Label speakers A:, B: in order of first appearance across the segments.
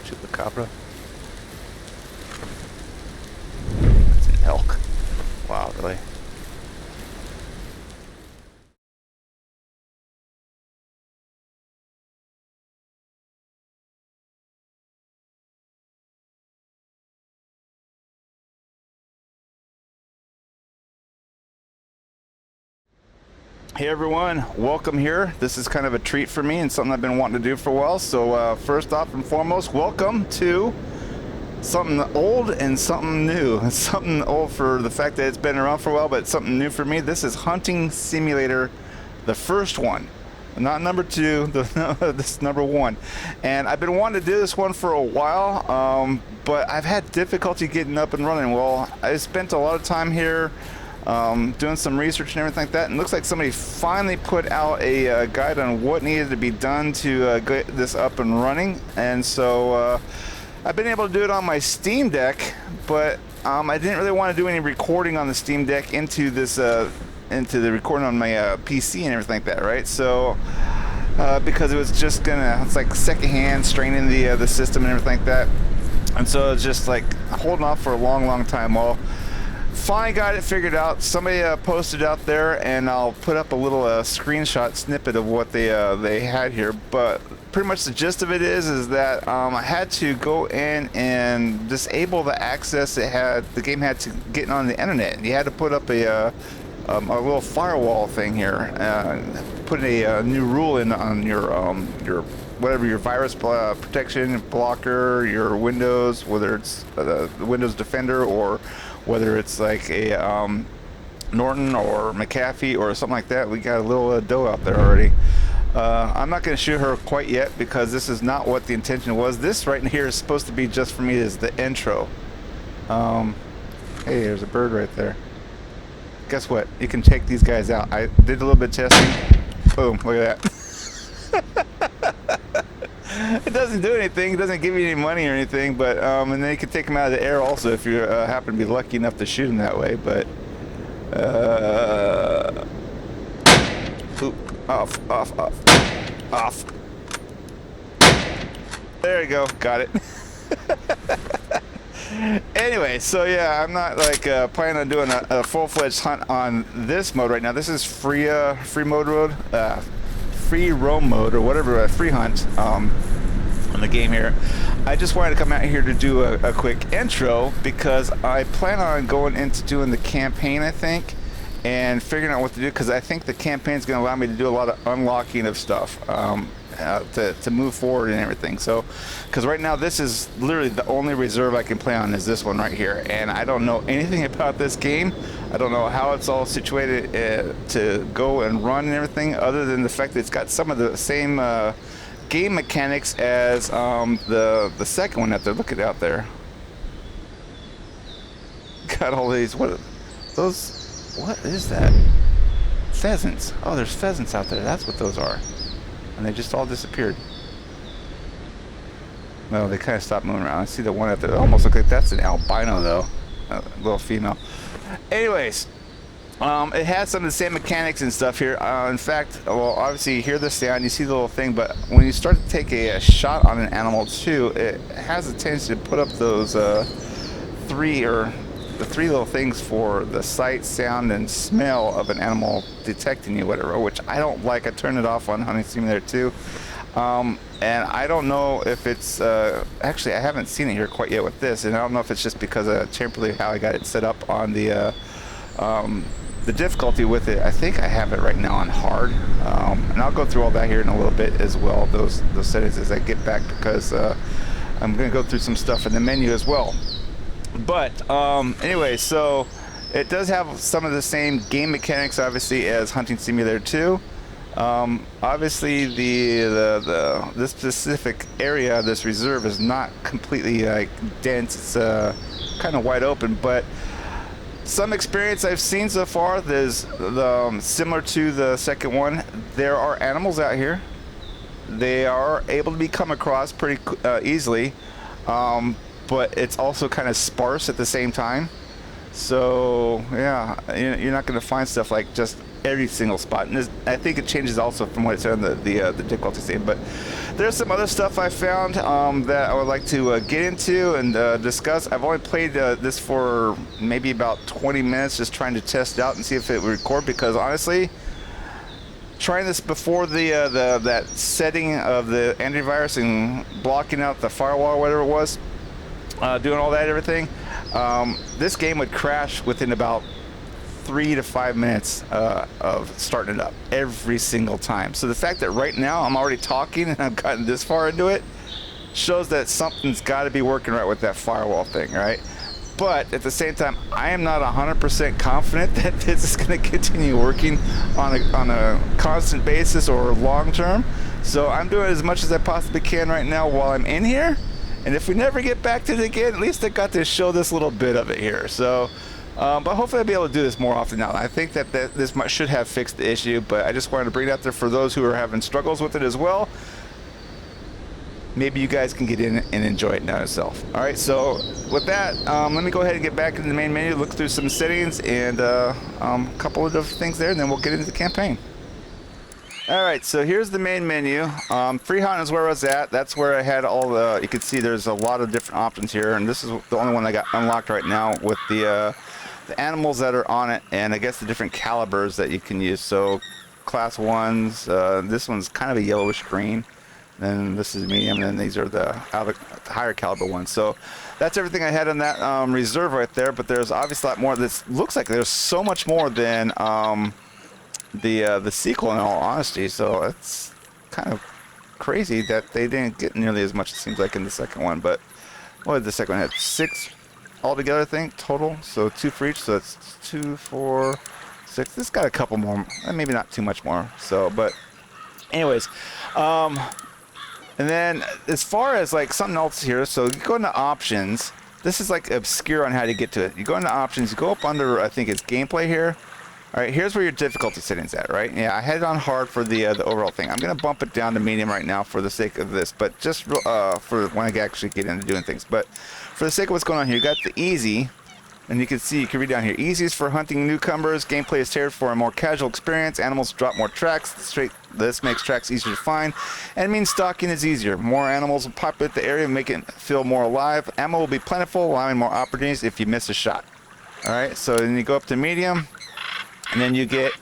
A: Chupacabra. It's an elk. Wow, really? Hey everyone, welcome here. This is kind of a treat for me and something I've been wanting to do for a while. So first off and foremost, welcome to something old and something new. It's something old for the fact that it's been around for a while, but it's something new for me. This is Hunting Simulator, the first one. Not number two, this is number one. And I've been wanting to do this one for a while, but I've had difficulty getting up and running. Well, I spent a lot of time here doing some research and everything like that, and it looks like somebody finally put out a guide on what needed to be done to get this up and running. And so I've been able to do it on my Steam Deck, but I didn't really want to do any recording on the Steam Deck into this into the recording on my PC and everything like that, right? So because it was just it's like secondhand straining the system and everything like that, and so it's just like holding off for a long time. Well, finally got it figured out. Somebody posted out there, and I'll put up a little screenshot snippet of what they had here. But pretty much the gist of it is that I had to go in and disable the access the game had to get on the internet. You had to put up a little firewall thing here, put a new rule in on your whatever your virus protection blocker, your Windows, whether it's the Windows Defender or whether it's like a Norton or McAfee or something like that. We got a little dough out there already. I'm not going to shoot her quite yet because this is not what the intention was. This right here is supposed to be just for me as the intro. Hey, there's a bird right there. Guess what? You can take these guys out. I did a little bit of testing. Boom, look at that. It doesn't do anything. It doesn't give you any money or anything, but and then you can take them out of the air also if you happen to be lucky enough to shoot them that way. But oop, off. There you go. Got it. Anyway, so yeah, I'm not like planning on doing a full-fledged hunt on this mode right now. This is free roam mode or whatever, free hunt on the game here. I just wanted to come out here to do a quick intro because I plan on going into doing the campaign, I think, and figuring out what to do, because I think the campaign is going to allow me to do a lot of unlocking of stuff to move forward and everything. So because right now this is literally the only reserve I can play on is this one right here, and I don't know anything about this game. I don't know how it's all situated to go and run and everything, other than the fact that it's got some of the same game mechanics as the second one that they're looking out there. Got all these, what is that? Pheasants. Oh, there's pheasants out there. That's what those are. And they just all disappeared. No, they kind of stopped moving around. I see the one out there. It almost looks like that's an albino, though. A little female. Anyways, it has some of the same mechanics and stuff here. In fact, well, obviously you hear the sound, you see the little thing, but when you start to take a shot on an animal too, it has a tendency to put up those the three little things for the sight, sound, and smell of an animal detecting you, whatever, which I don't like. I turn it off on Hunting Simulator 2. And I don't know if it's, actually I haven't seen it here quite yet with this, and I don't know if it's just because of temporarily how I got it set up on the difficulty with it. I think I have it right now on hard, and I'll go through all that here in a little bit as well, those settings as I get back, because I'm going to go through some stuff in the menu as well. But anyway, so it does have some of the same game mechanics, obviously, as Hunting Simulator 2. Obviously, this specific area, this reserve, is not completely dense. It's kind of wide open, but some experience I've seen so far, there's similar to the second one. There are animals out here. They are able to be come across pretty easily. But it's also kind of sparse at the same time. So yeah, you're not going to find stuff like just every single spot. And I think it changes also from what it said on the difficulty save. But there's some other stuff I found that I would like to get into and discuss. I've only played this for maybe about 20 minutes, just trying to test it out and see if it would record, because honestly, trying this before that setting of the antivirus and blocking out the firewall or whatever it was, doing all that everything, this game would crash within about 3 to 5 minutes of starting it up every single time. So the fact that right now I'm already talking and I've gotten this far into it shows that something's got to be working right with that firewall thing, right? But at the same time, I am not 100% confident that this is going to continue working on a constant basis or long term. So I'm doing as much as I possibly can right now while I'm in here. And if we never get back to it again, at least I got to show this little bit of it here. So, but hopefully I'll be able to do this more often now. I think that this should have fixed the issue, but I just wanted to bring it out there for those who are having struggles with it as well. Maybe you guys can get in and enjoy it now yourself. All right, so with that, let me go ahead and get back into the main menu, look through some settings and a couple of different things there, and then we'll get into the campaign. All right, so here's the main menu. Free hunt is where I was at. That's where I had all the, you can see there's a lot of different options here, and this is the only one I got unlocked right now with the animals that are on it, and I guess the different calibers that you can use. So class 1s, this one's kind of a yellowish green. Then this is medium, and then these are the higher caliber ones. So that's everything I had on that reserve right there. But there's obviously a lot more. This looks like there's so much more than the sequel, in all honesty. So it's kind of crazy that they didn't get nearly as much, it seems like, in the second one. But what did the second one have? 6 altogether, I think, total. So 2 for each. So it's 2, 4, 6. This got a couple more, maybe not too much more. So, but anyways, and then as far as like something else here, so you go into options. This is like obscure on how to get to it. You go into options, you go up under, I think it's gameplay here. All right, here's where your difficulty setting's at, right? Yeah, I had it on hard for the overall thing. I'm gonna bump it down to medium right now for the sake of this, but just for when I actually get into doing things. But for the sake of what's going on here, you got the easy. And you can see, you can read down here, easy is for hunting newcomers, gameplay is tailored for a more casual experience, animals drop more tracks, this makes tracks easier to find, and means stalking is easier. More animals will populate the area and make it feel more alive. Ammo will be plentiful, allowing more opportunities if you miss a shot. Alright, so then you go up to medium, and then you get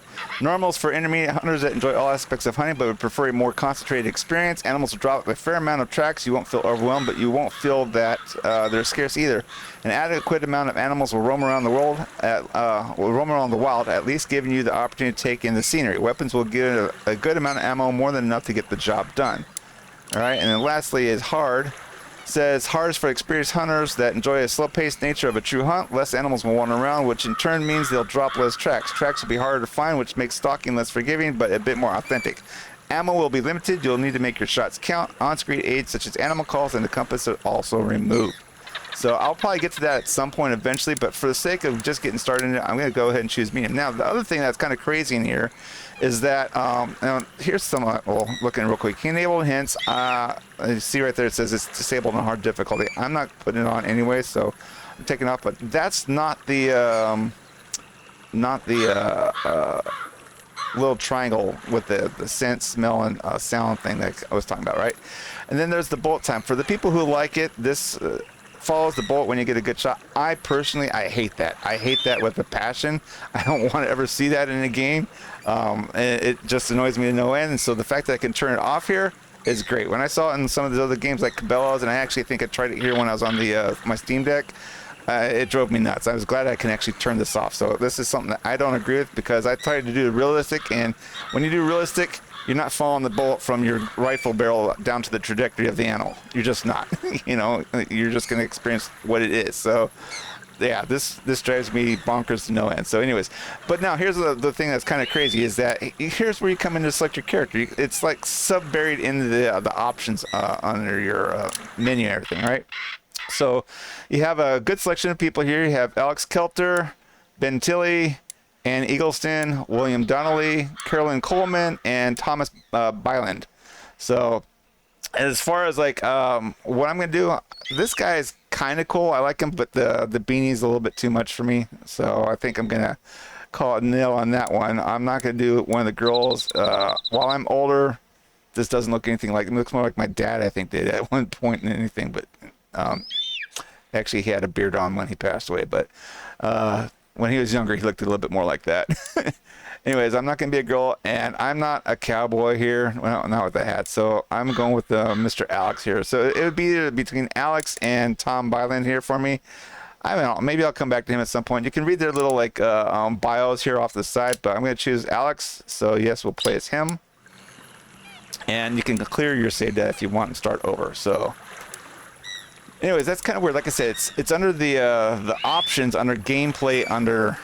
A: normals for intermediate hunters that enjoy all aspects of hunting but would prefer a more concentrated experience. Animals will drop a fair amount of tracks. You won't feel overwhelmed, but you won't feel that they're scarce either. An adequate amount of animals will roam around the world, wild, at least giving you the opportunity to take in the scenery. Weapons will give a good amount of ammo, more than enough to get the job done. All right, and then lastly is hard. Says hard is for experienced hunters that enjoy a slow-paced nature of a true hunt. Less animals will wander around, which in turn means they'll drop less tracks. Tracks will be harder to find, which makes stalking less forgiving, but a bit more authentic. Ammo will be limited. You'll need to make your shots count. On-screen aids such as animal calls and the compass are also removed. So I'll probably get to that at some point eventually, but for the sake of just getting started in it, I'm going to go ahead and choose medium. Now, the other thing that's kind of crazy in here is that, now here's some, well, looking real quick. Enable hints. You see right there it says it's disabled on hard difficulty. I'm not putting it on anyway, so I'm taking it off, but that's not the little triangle with the scent, smell, and sound thing that I was talking about, right? And then there's the bullet time. For the people who like it, this follows the bullet when you get a good shot. I personally, I hate that. I hate that with a passion. I don't want to ever see that in a game. It just annoys me to no end. And so the fact that I can turn it off here is great. When I saw it in some of the other games like Cabela's, and I actually think I tried it here when I was on the my Steam Deck, it drove me nuts. I was glad I can actually turn this off. So this is something that I don't agree with, because I tried to do realistic, and when you do realistic, you're not following the bullet from your rifle barrel down to the trajectory of the animal. You're just not. You know, you're just going to experience what it is. So, yeah, this drives me bonkers to no end. So, anyways, but now here's the thing that's kind of crazy is that here's where you come in to select your character. It's like sub-buried in the options under your menu and everything, right? So, you have a good selection of people here. You have Alex Kelter, Ben Tilley, Ann Eagleston, William Donnelly, Carolyn Coleman, and Thomas Byland. So as far as like what I'm gonna do, this guy is kind of cool. I like him, but the beanie's a little bit too much for me. So I think I'm gonna call it a nail on that one. I'm not going to do one of the girls. While I'm older, this doesn't look anything like, it looks more like my dad, I think, did at one point in anything, but actually he had a beard on when he passed away, but when he was younger, he looked a little bit more like that. Anyways, I'm not going to be a girl, and I'm not a cowboy here. Well, not with the hat, so I'm going with Mr. Alex here. So it would be between Alex and Tom Byland here for me. I don't know, maybe I'll come back to him at some point. You can read their little like bios here off the side, but I'm going to choose Alex. So yes, we'll play as him. And you can clear your save data if you want and start over. So anyways, that's kind of weird. Like I said, it's under the options under gameplay under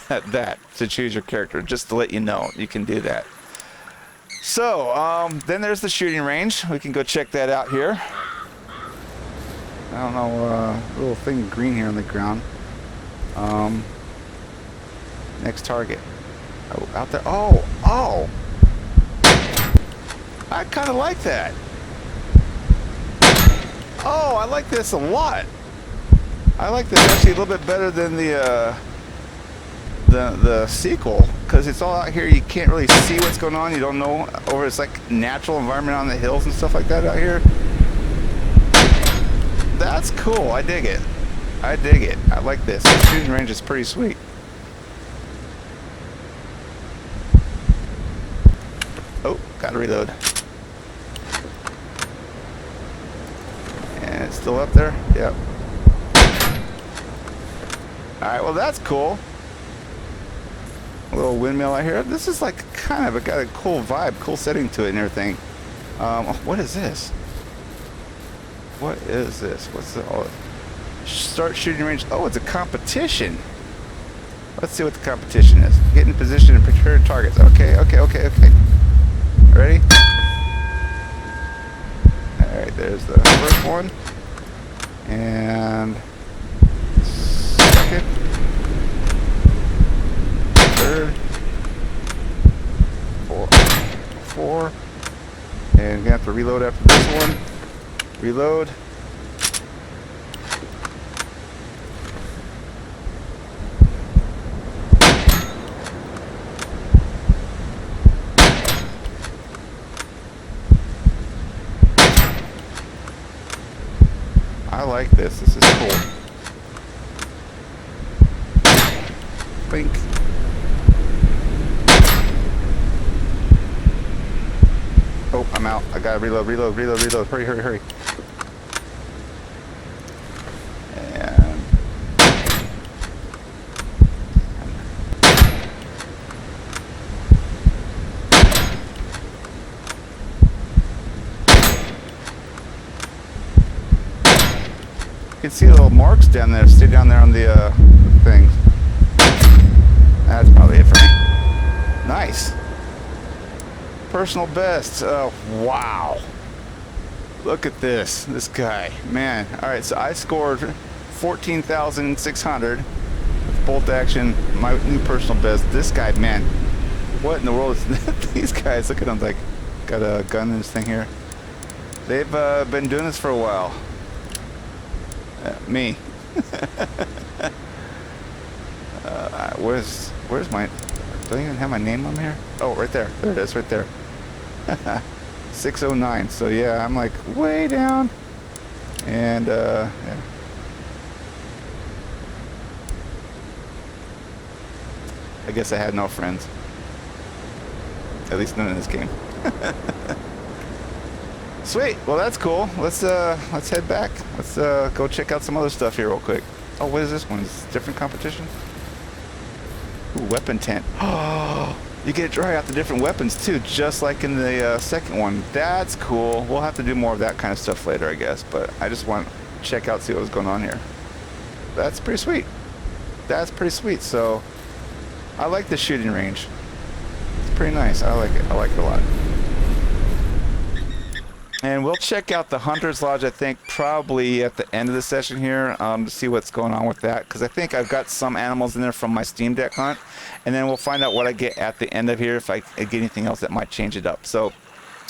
A: that to choose your character, just to let you know you can do that. So then there's the shooting range. We can go check that out here. I don't know, little thing green here on the ground. Next target. Oh, out there. Oh! I kind of like that. Oh, I like this a lot. I like this actually a little bit better than the sequel, because it's all out here. You can't really see what's going on. You don't know, or it's like natural environment on the hills and stuff like that out here. That's cool. I dig it. I dig it. I like this. The shooting range is pretty sweet. Oh, gotta reload. And it's still up there? Yep. Alright, well that's cool. A little windmill out here. This is like kind of got a cool vibe, cool setting to it and everything. What is this? What is this? What's the start shooting range? Oh, it's a competition. Let's see what the competition is. Get in position and prepare targets. Okay. Ready? Alright, there's the first one. And second. Third. Four. And we have to reload after this one. Reload. I like this. This is cool. Blink. Oh, I'm out. I gotta reload. Hurry. And you can see the little marks down there. Stay down there on the things. That's probably it for me. Nice. Personal best. Wow. Look at this guy, man. All right, so I scored 14,600 with bolt action, my new personal best. This guy, man, what in the world is these guys? Look at them, like got a gun in this thing here. They've been doing this for a while. Me. Where's my? Do I even have my name on here? Oh, right there. There it is, right there. 609. So yeah, I'm like way down. And yeah. I guess I had no friends. At least none in this game. Sweet. Well, that's cool. Let's head back. Let's go check out some other stuff here real quick. Oh, what is this one? Is this different competition? Ooh, weapon tent. Oh, you get to try out the different weapons too, just like in the second one. That's cool. We'll have to do more of that kind of stuff later, I guess. But I just want to check out, see what was going on here. That's pretty sweet. That's pretty sweet. So I like the shooting range. It's pretty nice. I like it. I like it a lot. And we'll check out the Hunter's Lodge, I think, probably at the end of the session here to see what's going on with that. Because I think I've got some animals in there from my Steam Deck hunt. And then we'll find out what I get at the end of here if I get anything else that might change it up. So,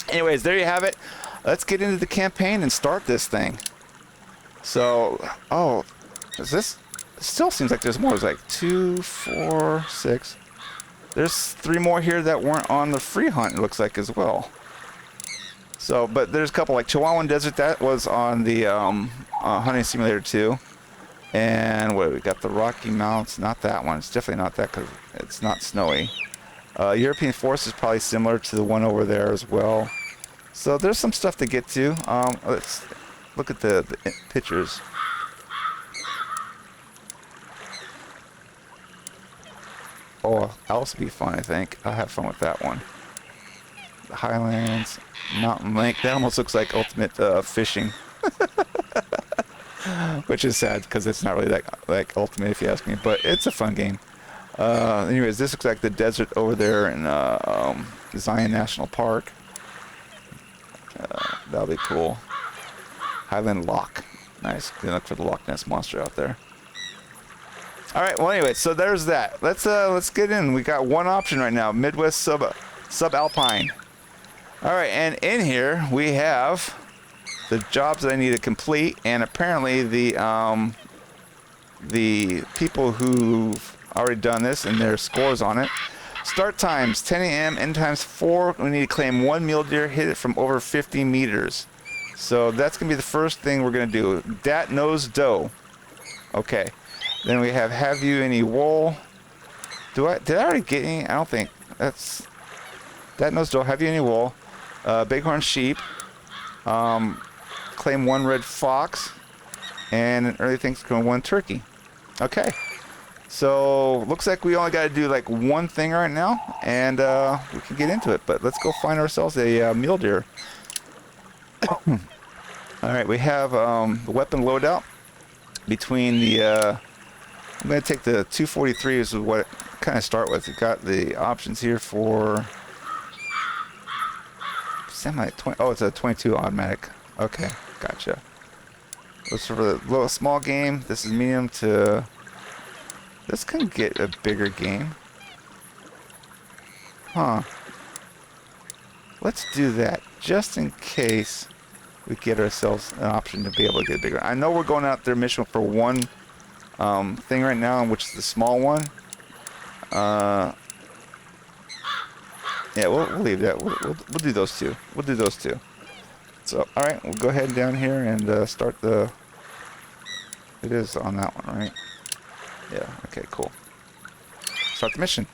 A: anyways, there you have it. Let's get into the campaign and start this thing. So, oh, is this? still seems like there's more. There's like 2, 4, 6. There's 3 more here that weren't on the free hunt, it looks like, as well. So, but there's a couple, like Chihuahuan Desert, that was on the Hunting Simulator 2. And what we got, the Rocky Mountains, not that one. It's definitely not that because it's not snowy. European Forest is probably similar to the one over there as well. So there's some stuff to get to. Let's look at the pictures. Oh, Alice would be fun, I think. I'll have fun with that one. The Highlands, Mountain Lake. That almost looks like Ultimate Fishing. Which is sad because it's not really that like Ultimate, if you ask me. But it's a fun game. Anyways, this looks like the desert over there in Zion National Park. That'll be cool. Highland Loch. Nice. Good luck for the Loch Ness Monster out there. All right. Well, anyway, so there's that. Let's get in. We got one option right now: Midwest Subalpine. All right, and in here we have the jobs that I need to complete, and apparently the people who've already done this and their scores on it. Start times 10 a.m. end times 4. We need to claim 1 mule deer, hit it from over 50 meters. So that's gonna be the first thing we're gonna do. Dat nose doe. Okay. Then we have you any wool? Did I already get any? I don't think. That's dat nose doe. Have you any wool? Bighorn sheep. Claim 1 red fox, and an early Thanksgiving 1 turkey. Okay. So looks like we only got to do like one thing right now, and we can get into it. But let's go find ourselves a mule deer. All right, we have the weapon loadout between the. I'm going to take the 243 is what kind of start with. We've got the options here for semi 20. Oh, it's a 22 automatic. Okay, gotcha. This is for the little small game. This is medium to. This can get a bigger game. Huh. Let's do that just in case we get ourselves an option to be able to get bigger. I know we're going out there mission for one thing right now, which is the small one. Yeah, we'll leave that. We'll do those two. We'll do those two. So, all right, we'll go ahead down here and start the. It is on that one, right? Yeah, okay, cool. Start the mission.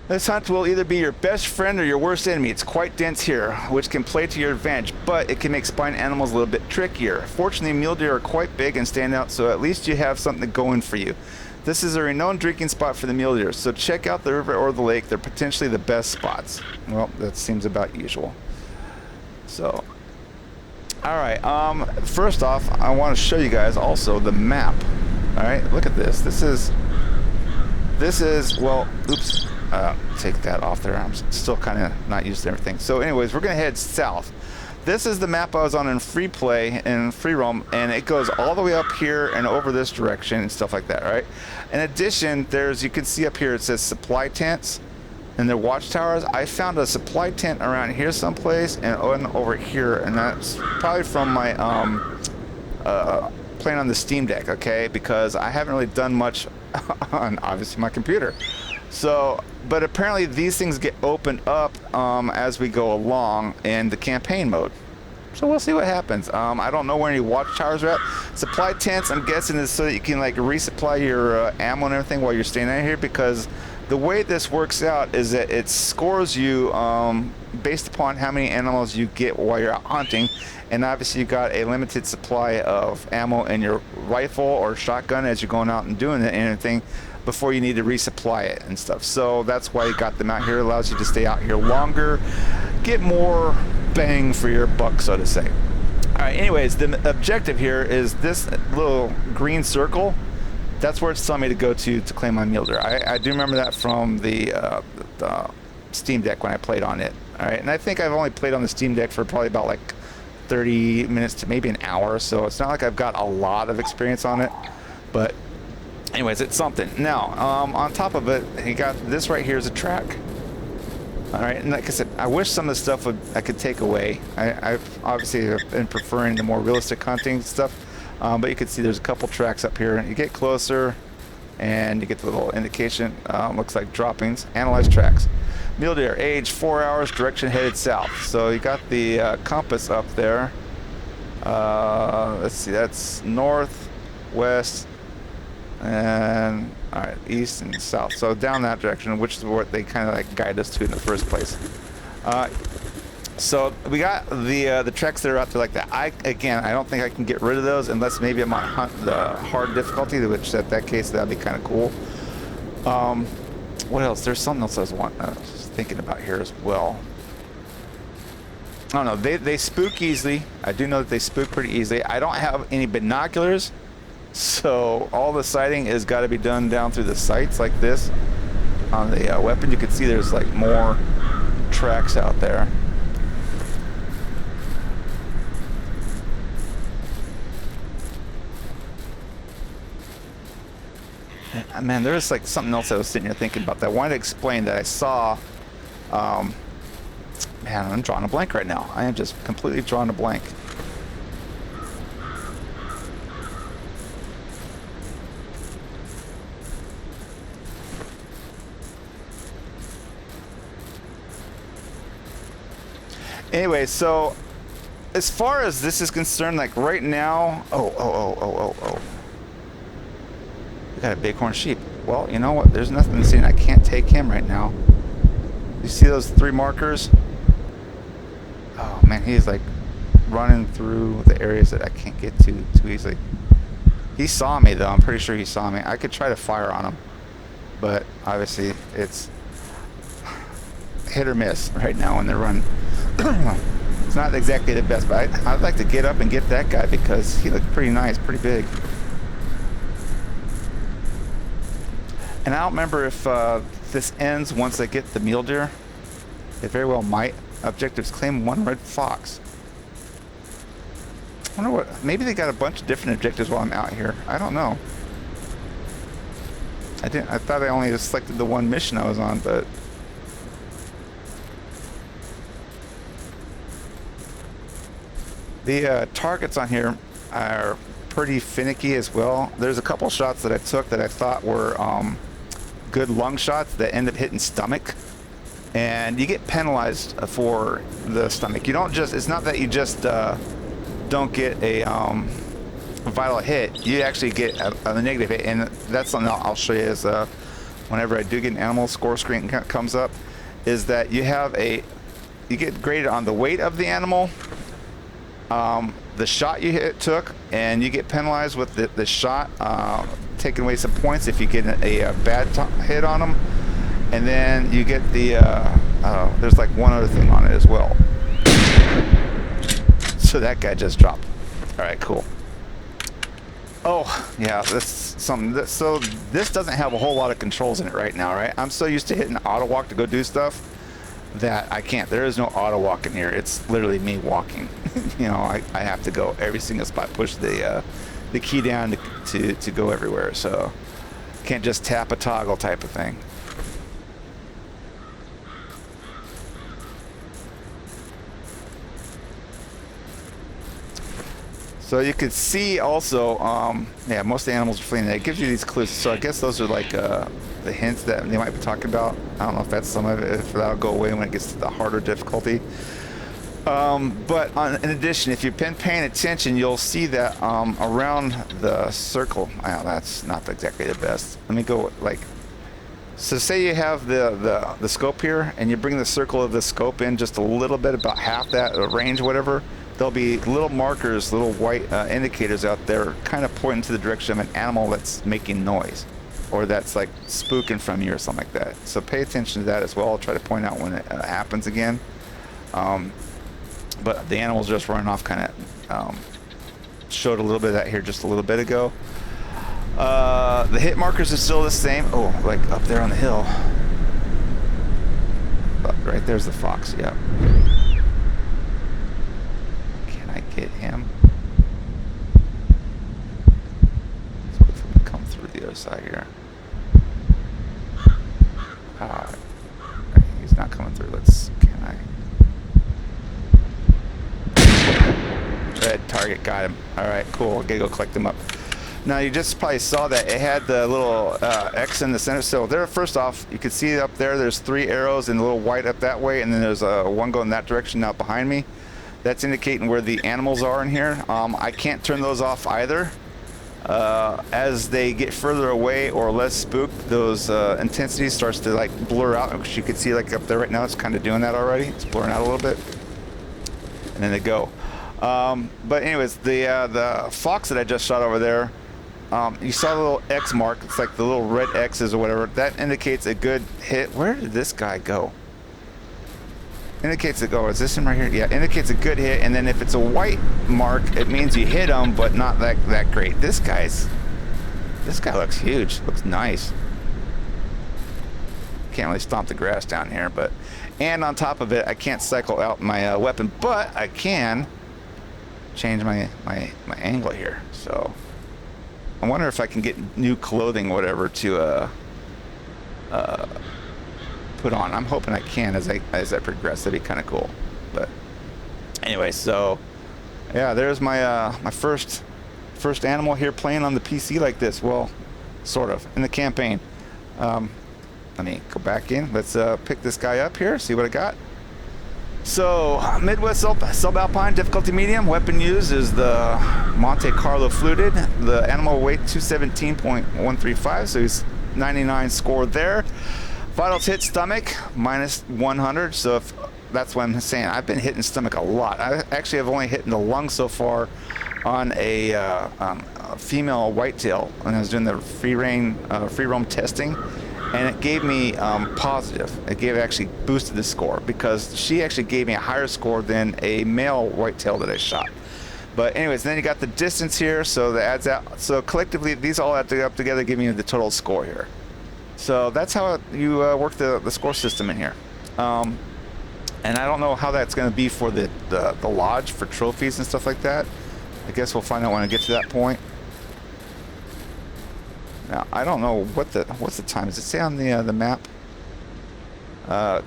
A: This hunt will either be your best friend or your worst enemy. It's quite dense here, which can play to your advantage, but it can make spine animals a little bit trickier. Fortunately, mule deer are quite big and stand out, so at least you have something going for you. This is a renowned drinking spot for the mule deer, so check out the river or the lake. They're potentially the best spots. Well, that seems about usual. So, all right, first off, I want to show you guys also the map. All right, look at this. This is, well, oops, take that off there. I'm still kind of not used to everything. So anyways, we're going to head south. This is the map I was on in free play and free roam, and it goes all the way up here and over this direction and stuff like that, right? In addition, you can see up here, it says supply tents and their watchtowers. I found a supply tent around here someplace and over here, and that's probably from my, playing on the Steam Deck, okay, because I haven't really done much on obviously my computer. So, but apparently these things get opened up as we go along in the campaign mode. So we'll see what happens. I don't know where any watchtowers are at. Supply tents, I'm guessing, is so that you can like resupply your ammo and everything while you're staying out here, because the way this works out is that it scores you based upon how many animals you get while you're out hunting. And obviously you got a limited supply of ammo in your rifle or shotgun as you're going out and doing it and everything before you need to resupply it and stuff. So that's why you got them out here. It allows you to stay out here longer, get more bang for your buck, so to say. All right, anyways, the objective here is this little green circle. That's where it's telling me to go to claim my mule deer. I do remember that from the Steam Deck when I played on it. All right, and I think I've only played on the Steam Deck for probably about like 30 minutes to maybe an hour, so it's not like I've got a lot of experience on it, but anyways, it's something. Now, on top of it, you got this right here is a track. All right, and like I said, I wish some of the stuff I could take away. I've obviously been preferring the more realistic hunting stuff. But you can see there's a couple tracks up here. You get closer and you get the little indication. Looks like droppings. Analyze tracks. Mule deer, age 4 hours, direction headed south. So you got the compass up there. Let's see, that's north, west, and all right, east and south. So down that direction, which is what they kind of like guide us to in the first place. So we got the tracks that are out there like that. I don't think I can get rid of those unless maybe I'm on hunt the hard difficulty, which at that case that'd be kind of cool. What else? There's something else I was thinking about here as well. I don't know. They spook easily. I do know that they spook pretty easily. I don't have any binoculars, so all the sighting has got to be done down through the sights like this on the weapon. You can see there's like more tracks out there. Man, there's like something else I was sitting here thinking about that I wanted to explain that I saw. Man, I'm drawing a blank right now. I am just completely drawing a blank. Anyway, so as far as this is concerned, like right now, we got a bighorn sheep. Well, you know what? There's nothing saying I can't take him right now. You see those 3 markers? Oh man, he's like running through the areas that I can't get to too easily. He saw me though. I'm pretty sure he saw me. I could try to fire on him, but obviously it's hit or miss right now when they're running. It's not exactly the best, but I'd like to get up and get that guy because he looked pretty nice, pretty big. And I don't remember if this ends once I get the mule deer. It very well might. Objectives: claim 1 red fox. I wonder what. Maybe they got a bunch of different objectives while I'm out here. I don't know. I thought I only selected the one mission I was on, but the targets on here are pretty finicky as well. There's a couple shots that I took that I thought were good lung shots that end up hitting stomach, and you get penalized for the stomach. You don't just, it's not that you just don't get a vital hit. You actually get a negative hit, and that's something I'll show you is whenever I do get an animal score screen comes up, is that you get graded on the weight of the animal, the shot you took, and you get penalized with the shot, taking away some points if you get a bad hit on them. And then you get the, there's like one other thing on it as well. So that guy just dropped. All right, cool. Oh, yeah, that's something. So this doesn't have a whole lot of controls in it right now, right? I'm so used to hitting auto walk to go do stuff that I can't. There is no auto walk in here. It's literally me walking. You know, I have to go every single spot, push the key down to go everywhere. So can't just tap a toggle type of thing. So you could see also, yeah, most of the animals are fleeing. It gives you these clues. So I guess those are like the hints that they might be talking about. I don't know if that's some of it, if that'll go away when it gets to the harder difficulty. But in addition, if you've been paying attention, you'll see that around the circle, that's not exactly the best. Let me go like, so say you have the scope here, and you bring the circle of the scope in just a little bit, about half that range, whatever. There'll be little markers, little white indicators out there kind of pointing to the direction of an animal that's making noise, or that's like spooking from you or something like that. So pay attention to that as well. I'll try to point out when it happens again. But the animal's just running off, kind of showed a little bit of that here just a little bit ago. The hit markers are still the same. Oh, like up there on the hill. Right there's the fox, yeah. Hit him. Let's wait for him to come through the other side here. He's not coming through. Can I? red target. Got him. All right, cool. I gotta go collect them up. Now you just probably saw that it had the little X in the center. So there, first off, you can see up there, there's 3 arrows and a little white up that way, and then there's one going that direction now behind me. That's indicating where the animals are in here. I can't turn those off either. As they get further away or less spooked, those intensity starts to like blur out, which you can see like up there right now. It's kind of doing that already. It's blurring out a little bit, and then they go. But anyways, the fox that I just shot over there, you saw the little X mark. It's like the little red X's or whatever. That indicates a good hit. Where did this guy go? Indicates a, oh, is this him right here? Yeah, indicates a good hit. And then if it's a white mark, it means you hit him, but not that great. This guy looks huge. Looks nice. Can't really stomp the grass down here, but, and on top of it, I can't cycle out my weapon, but I can change my angle here. So I wonder if I can get new clothing, whatever, to put on. I'm hoping I can as I progress. That'd be kind of cool. But anyway, so yeah, there's my my first animal here playing on the PC like this. Well, sort of in the campaign. Let me go back in. Let's pick this guy up here, see what I got. So Midwest Subalpine, difficulty medium. Weapon used is the Monte Carlo fluted. The animal weight 217.135, so he's 99 score there. Vitals hit stomach -100. So if that's what I'm saying, I've been hitting stomach a lot. I actually have only hit in the lung so far on a female whitetail when I was doing the free roam testing. And it gave me positive. It actually boosted the score because she actually gave me a higher score than a male whitetail that I shot. But anyways, then you got the distance here, so that adds out. So collectively, these all add up together, give me the total score here. So that's how you work the score system in here. And I don't know how that's going to be for the lodge for trophies and stuff like that. I guess we'll find out when I get to that point. Now, I don't know what's the time. Does it say on the map?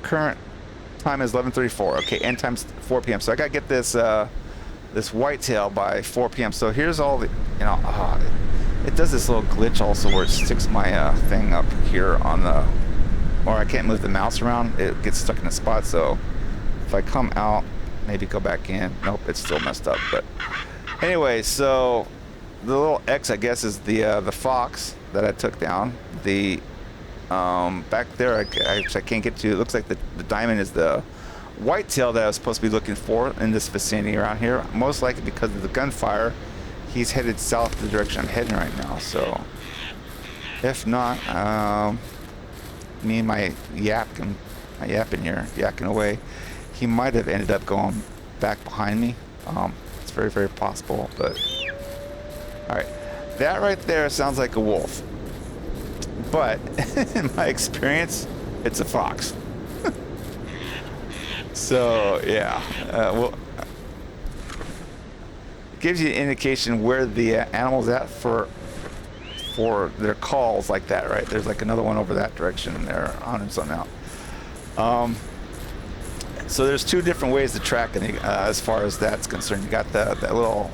A: Current time is 11:34. Okay, end time's 4 p.m. So I gotta get this this whitetail by 4 p.m. So here's all the, it does this little glitch also where it sticks my thing up here on the, or I can't move the mouse around. It gets stuck in a spot. So if I come out, maybe go back in. Nope, it's still messed up. But anyway, so the little X, I guess, is the fox that I took down. The back there, I can't get to. It looks like the diamond is the whitetail that I was supposed to be looking for in this vicinity around here. Most likely because of the gunfire, he's headed south the direction I'm heading right now. So if not, me and my yapping here, yakking away, he might have ended up going back behind me. It's very, very possible, but all right. That right there sounds like a wolf, but in my experience, it's a fox. So yeah, well, it gives you an indication where the animal's at for their calls like that, right? There's like another one over that direction, and they're on and something out. So there's 2 different ways to track it as far as that's concerned. You got that little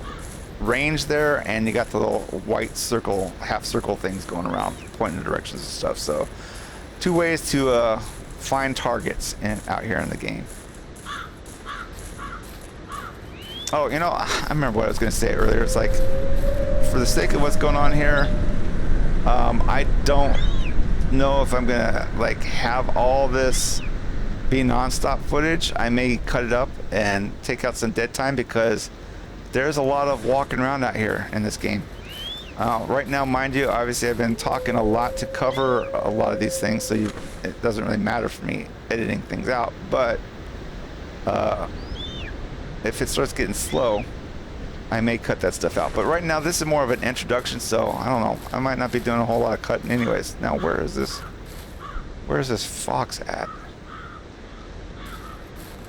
A: range there, and you got the little white circle, half circle things going around pointing in directions and stuff. So 2 ways to find targets out here in the game. Oh, I remember what I was going to say earlier. It's like, for the sake of what's going on here, I don't know if I'm gonna like have all this be non-stop footage. I may cut it up and take out some dead time because there's a lot of walking around out here in this game. Right now, mind you, obviously I've been talking a lot to cover a lot of these things, so it doesn't really matter for me editing things out. But if it starts getting slow, I may cut that stuff out. But right now, this is more of an introduction, so I don't know. I might not be doing a whole lot of cutting anyways. Now, where is this fox at?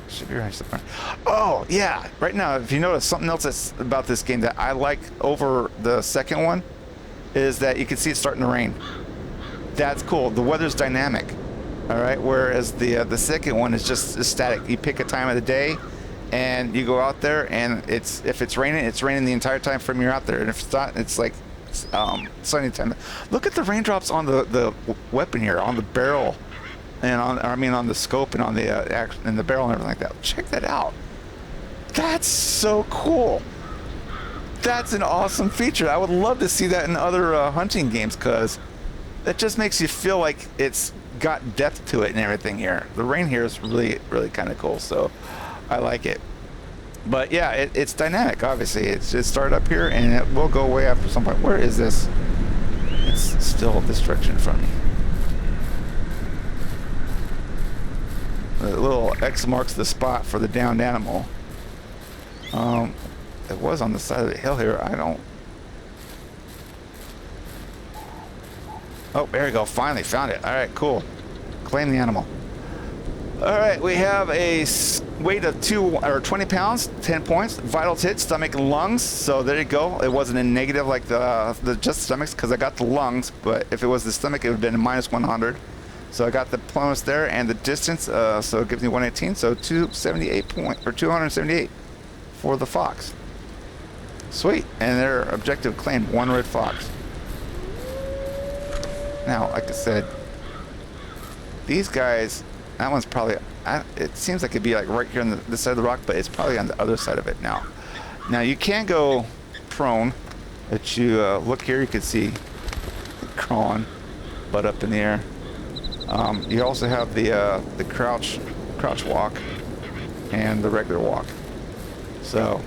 A: Should be right somewhere. Oh, yeah. Right now, if you notice, something else that's about this game that I like over the second one is that you can see it's starting to rain. That's cool. The weather's dynamic. All right. Whereas the second one is just static. You pick a time of the day, and you go out there, and if it's raining the entire time from you're out there, and if it's not, it's like sunny time. Look at the raindrops on the weapon here, on the barrel, and on the scope, and on the and the barrel and everything like that. Check that out. That's so cool. That's an awesome feature. I would love to see that in other hunting games, because that just makes you feel like it's got depth to it and everything here. The rain here is really, really kind of cool, so I like it. But yeah, it's dynamic, obviously. It started up here, and it will go away after some point. Where is this? It's still this direction from me. The little X marks the spot for the downed animal. It was on the side of the hill here. I don't... Oh, there you go. Finally found it. All right, cool. Claim the animal. All right, we have a weight of 20 pounds, 10 points. Vitals hit, stomach and lungs. So there you go. It wasn't a negative like the just stomachs, because I got the lungs. But if it was the stomach, it would have been a minus 100. So I got the bonus there and the distance. So it gives me 118. So 278 for the fox. Sweet. And their objective claimed, 1 red fox. Now, like I said, these guys, that one's probably, it seems like it'd be like right here on this side of the rock, but it's probably on the other side of it now. Now, you can go prone. If you look here, you can see crawling, butt up in the air. You also have the crouch walk and the regular walk. So,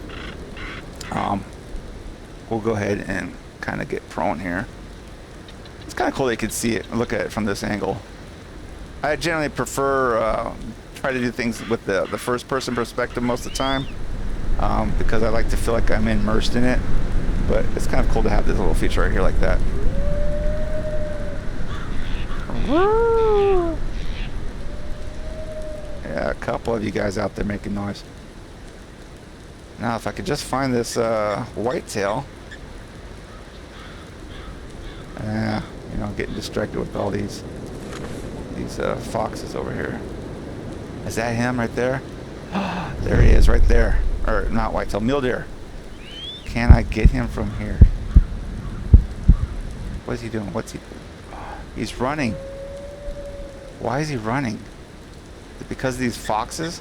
A: we'll go ahead and kind of get prone here. It's kind of cool that you can see it, look at it from this angle. I generally prefer try to do things with the first person perspective most of the time, because I like to feel like I'm immersed in it. But it's kind of cool to have this little feature right here like that. Yeah, a couple of you guys out there making noise. Now, if I could just find this whitetail. Yeah, you know, getting distracted with all these foxes over here. Is that him right there? There he is, right there. Or not whitetail, mule deer. Can I get him from here? What is he doing? What's he? He's running. Why is he running? Is it because of these foxes?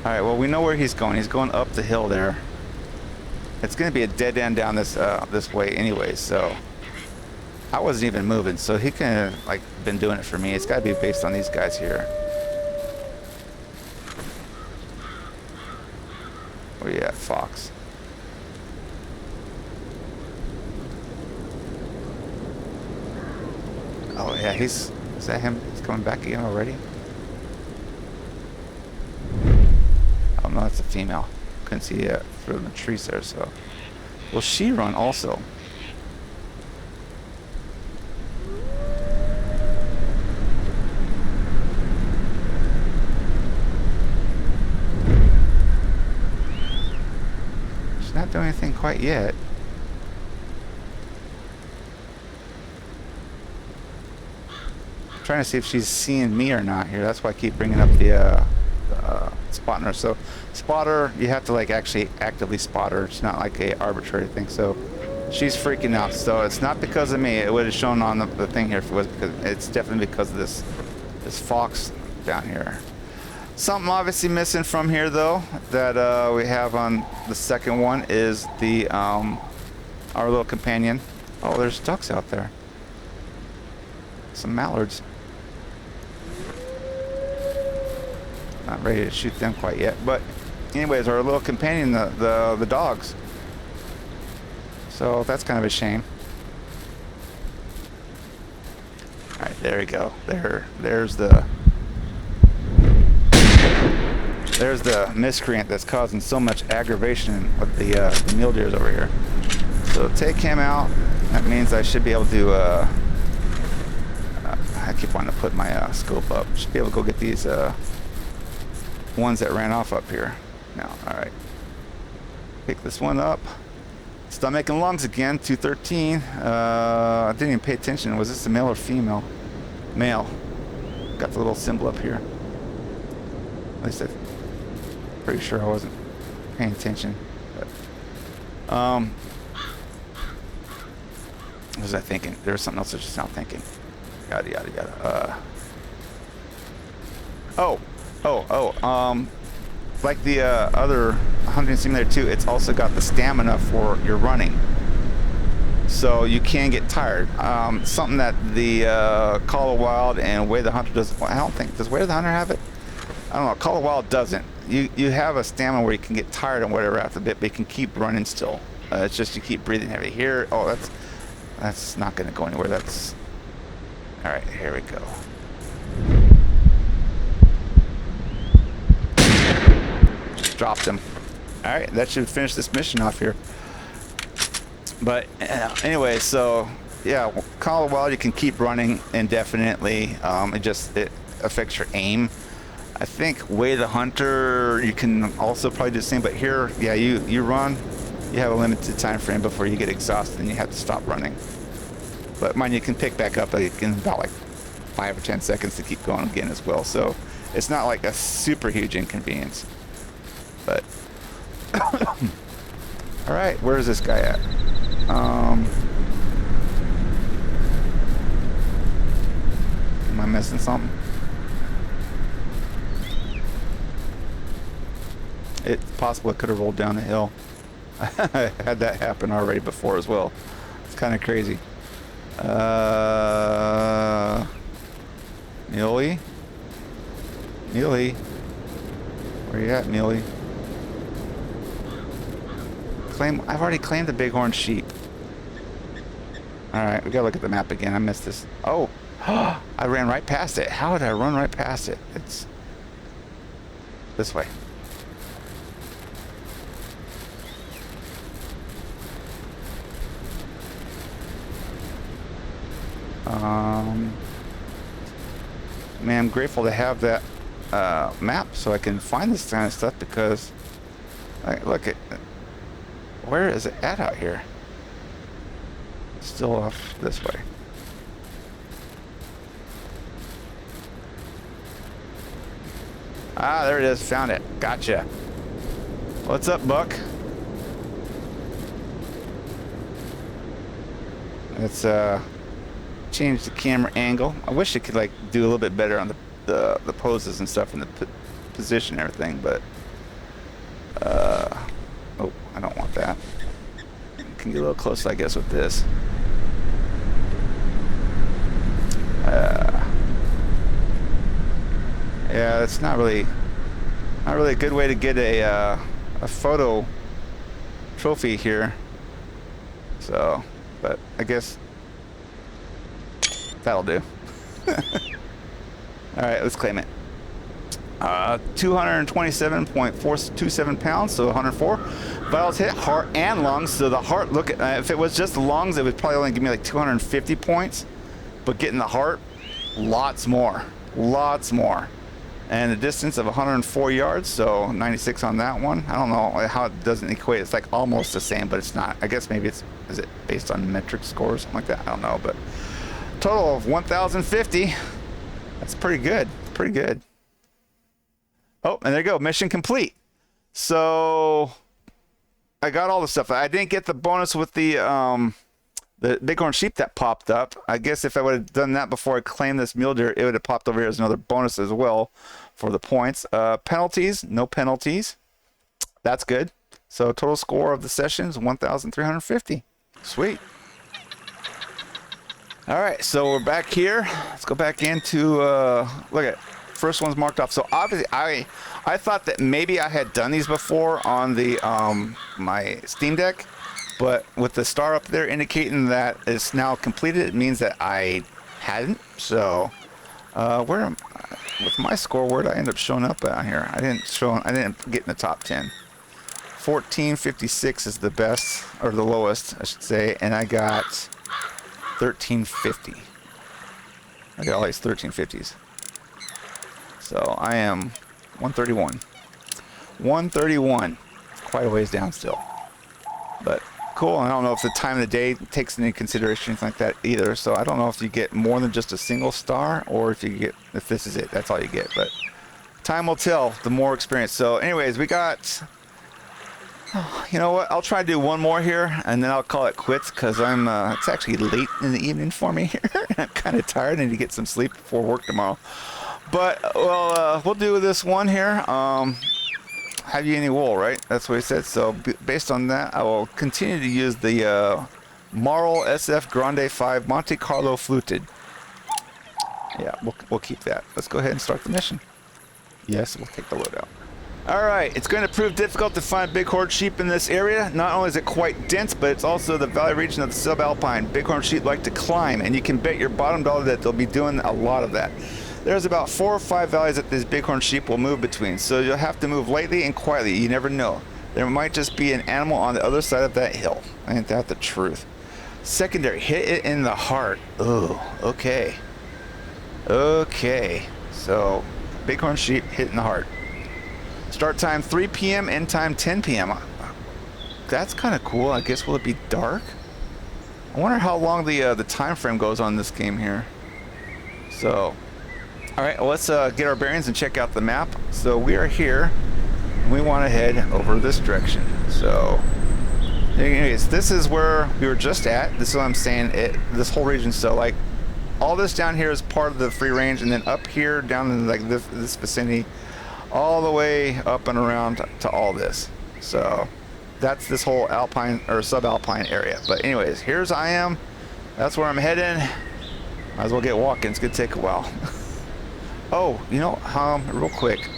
A: All right. Well, we know where he's going. He's going up the hill there. It's going to be a dead end down this way, anyways. So I wasn't even moving. So he can like been doing it for me. It's got to be based on these guys here. Where you at, fox? Oh yeah, is that him? He's coming back again already? Oh no, that's a female. Couldn't see it through the trees there, so. Will she run also? She's not doing anything quite yet. Trying to see if she's seeing me or not here. That's why I keep bringing up the spotting her. So spotter, you have to like actually actively spot her. It's not like a arbitrary thing. So she's freaking out. So it's not because of me. It would have shown on the thing here if it was, because it's definitely because of this fox down here. Something obviously missing from here though that we have on the second one is the our little companion. Oh, there's ducks out there. Some mallards. Not ready to shoot them quite yet, but anyways, our little companion, the dogs. So that's kind of a shame. All right, there we go. There's the miscreant that's causing so much aggravation with the mule deers over here. So take him out. That means I should be able to. I keep wanting to put my scope up. Should be able to go get these ones that ran off up here. Now, all right. Pick this one up. Stomach and lungs again, 213. I didn't even pay attention. Was this a male or female? Male. Got the little symbol up here. At least Pretty sure I wasn't paying attention. But, what was I thinking? There was something else I was just now thinking. Yada yada yada. Like the other hunting simulator 2, it's also got the stamina for your running, so you can get tired. Something that the Call of Wild and Way the Hunter does. Well, I don't think, does Way the Hunter have it? I don't know. Call of Wild doesn't. You have a stamina where you can get tired and whatever after a bit, but you can keep running still. It's just you keep breathing heavy. Here, oh, that's not going to go anywhere. That's all right. Here we go. Just dropped him. All right, that should finish this mission off here. But anyway, so yeah, Call of Wild, you can keep running indefinitely. It affects your aim. I think Way the Hunter, you can also probably do the same, but here, yeah, you run, you have a limited time frame before you get exhausted and you have to stop running. But mind you can pick back up like in about like 5 or 10 seconds to keep going again as well. So it's not like a super huge inconvenience. But all right, where is this guy at? Am I missing something? It's possible it could have rolled down the hill. I had that happen already before as well. It's kind of crazy. Muley? Muley? Where you at, Muley? I've already claimed the bighorn sheep. Alright, we gotta look at the map again. I missed this. Oh! I ran right past it. How did I run right past it? It's this way. Man, I'm grateful to have that map so I can find this kind of stuff, because look at where is it at out here? Still off this way. Ah, there it is. Found it. Gotcha. What's up, Buck? Let's change the camera angle. I wish it could like do a little bit better on the poses and stuff and the position and everything, but oh, I don't want that. Can get a little closer, I guess, with this. Yeah, it's not really a good way to get a photo trophy here. So, but I guess that'll do. All right, let's claim it. 227.427 pounds, so 104. Vitals hit, heart and lungs. So the heart, look at, if it was just the lungs, it would probably only give me like 250 points. But getting the heart, lots more. And the distance of 104 yards, so 96 on that one. I don't know how it doesn't equate. It's like almost the same, but it's not. I guess maybe is it based on metric score or something like that? I don't know, but total of 1,050. That's pretty good. Pretty good. Oh, and there you go. Mission complete. So I got all the stuff. I didn't get the bonus with the bighorn sheep that popped up. I guess if I would have done that before I claimed this mule deer, it would have popped over here as another bonus as well for the points. Penalties, no penalties. That's good. So total score of the session is 1,350. Sweet. All right, so we're back here. Let's go back into, look at, first one's marked off. So obviously I thought that maybe I had done these before on the my Steam Deck, but with the star up there indicating that it's now completed, it means that I hadn't. So with my score, where did I end up showing up out here? I didn't get in the top 10. 1456 is the best, or the lowest, I should say, and I got 1350. I got all these 1350s. So I am 131. 131. Quite a ways down still. But cool. I don't know if the time of the day takes into consideration anything like that either. So I don't know if you get more than just a single star, or if this is it. That's all you get. But Time will tell, the more experience. So anyways, we got, you know what, I'll try to do one more here and then I'll call it quits, because I'm it's actually late in the evening for me here. I'm kind of tired. I need to get some sleep before work tomorrow. But well, we'll do this one here. Have you any wool, right? That's what he said. So based on that, I will continue to use the Marl SF Grande 5 Monte Carlo fluted. Yeah, we'll keep that. Let's go ahead and start the mission. Yes, we'll take the load out. Alright, it's going to prove difficult to find bighorn sheep in this area. Not only is it quite dense, but it's also the valley region of the subalpine. Bighorn sheep like to climb, and you can bet your bottom dollar that they'll be doing a lot of that. There's about 4 or 5 valleys that these bighorn sheep will move between, so you'll have to move lightly and quietly. You never know. There might just be an animal on the other side of that hill. Ain't that the truth? Secondary, hit it in the heart. Oh, okay. Okay, so bighorn sheep hit in the heart. Start time 3 p.m. end time 10 p.m. That's kind of cool. I guess will it be dark? I wonder how long the time frame goes on this game here. So, all right, well, let's get our bearings and check out the map. So we are here, and we want to head over this direction. So, anyways, this is where we were just at. This is what I'm saying. This whole region. So, like, all this down here is part of the free range, and then up here, down in like this vicinity, all the way up and around to all this. So that's this whole alpine or subalpine area. But anyways, here's I am. That's where I'm heading. Might as well get walking. It's gonna take a while. Oh, you know, real quick,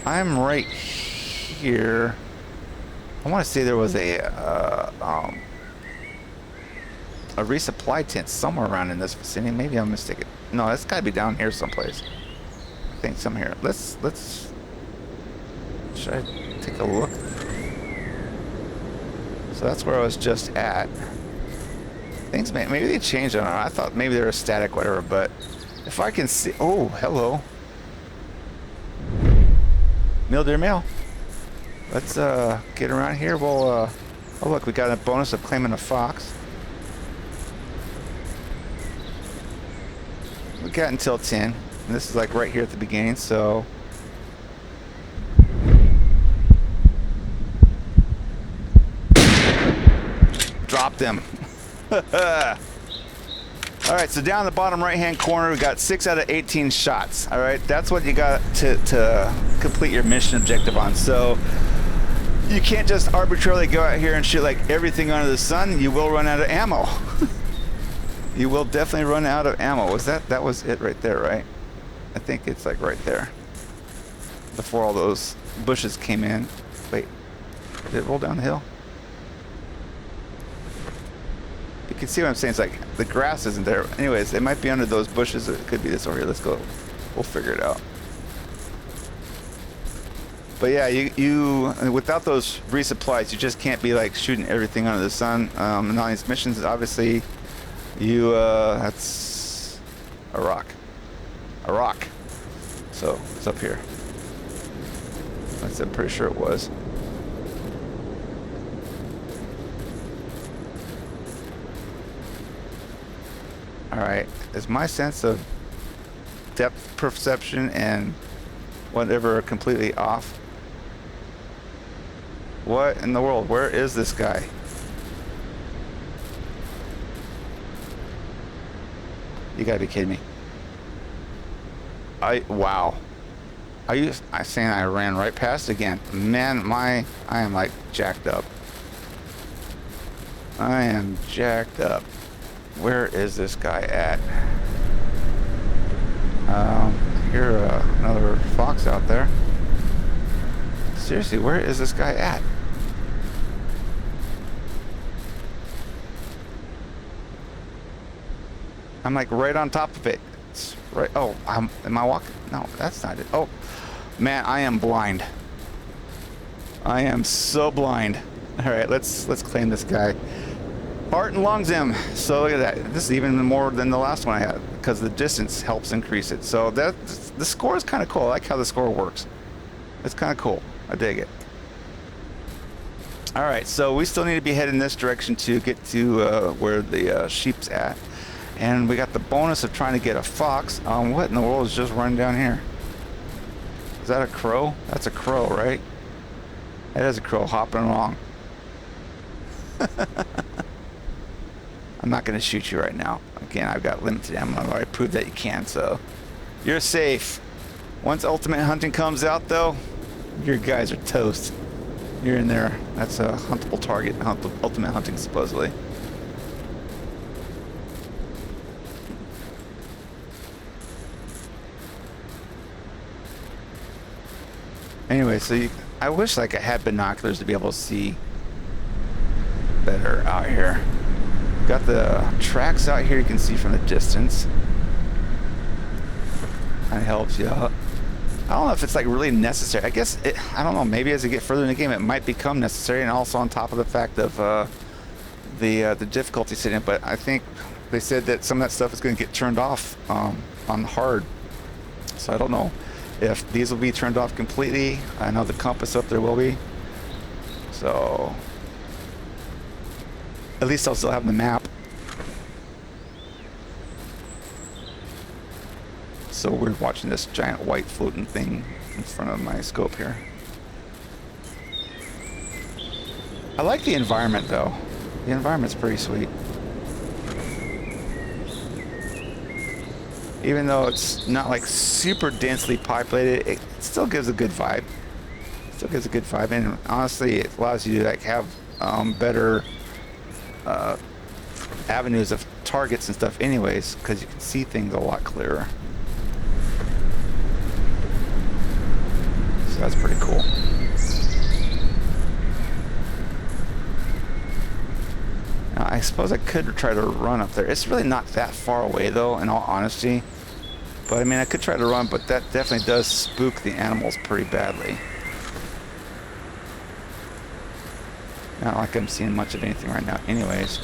A: I'm right here. I want to say there was a resupply tent somewhere around in this vicinity. Maybe I'm mistaken. No, that's got to be down here someplace. I think some here. Let's. Should I take a look? So that's where I was just at. Things maybe they changed. I don't know. I thought maybe they were static, whatever. But if I can see, oh, hello, Mule Mail. Let's get around here. We'll. Oh look, we got a bonus of claiming a fox. We got until 10, and this is like right here at the beginning. So. Drop them. Alright, so down the bottom right hand corner we got 6 out of 18 shots. Alright, that's what you got to complete your mission objective on. So you can't just arbitrarily go out here and shoot like everything under the sun. You will run out of ammo. You will definitely run out of ammo. That was it right there, right? I think it's like right there before all those bushes came in. Wait, did it roll down the hill? You can see what I'm saying. It's like the grass isn't there. Anyways, it might be under those bushes. It could be this over here. Let's go. We'll figure it out. But yeah, you without those resupplies, you just can't be like shooting everything under the sun. And on these missions, obviously, that's a rock. A rock. So it's up here. I'm pretty sure it was. Alright, is my sense of depth perception and whatever completely off? What in the world? Where is this guy? You gotta be kidding me. Wow. Are you saying I ran right past again? Man, I am like jacked up. I am jacked up. Where is this guy at? I hear another fox out there. Seriously, where is this guy at? I'm like right on top of it. It's right. Oh, am I walking? No, that's not it. Oh, man, I am blind. I am so blind. All right, let's claim this guy. Heart and lungs him. So look at that. This is even more than the last one I had because the distance helps increase it. So the score is kind of cool. I like how the score works. It's kind of cool. I dig it. All right, so we still need to be heading this direction to get to where the sheep's at. And we got the bonus of trying to get a fox. What in the world is just running down here? Is that a crow? That's a crow, right? That is a crow hopping along. I'm not going to shoot you right now. Again, I've got limited ammo. I've already proved that you can, so you're safe. Once ultimate hunting comes out, though, your guys are toast. You're in there. That's a huntable target. Ultimate hunting, supposedly. Anyway, so I wish like I had binoculars to be able to see better out here. Got the tracks out here you can see from the distance. Kind of helps you out. I don't know if it's like really necessary. I guess I don't know. Maybe as you get further in the game, it might become necessary, and also on top of the fact of the difficulty setting. But I think they said that some of that stuff is going to get turned off on hard. So I don't know if these will be turned off completely. I know the compass up there will be. So at least I'll still have the map. So we're watching this giant white floating thing in front of my scope here. I like the environment though. The environment's pretty sweet. Even though it's not like super densely populated, it still gives a good vibe. Still gives a good vibe, and honestly, it allows you to like have better avenues of targets and stuff, anyways, because you can see things a lot clearer. So that's pretty cool. Now, I suppose I could try to run up there. It's really not that far away, though, in all honesty. But I mean, I could try to run, but that definitely does spook the animals pretty badly. Not like I'm seeing much of anything right now anyways.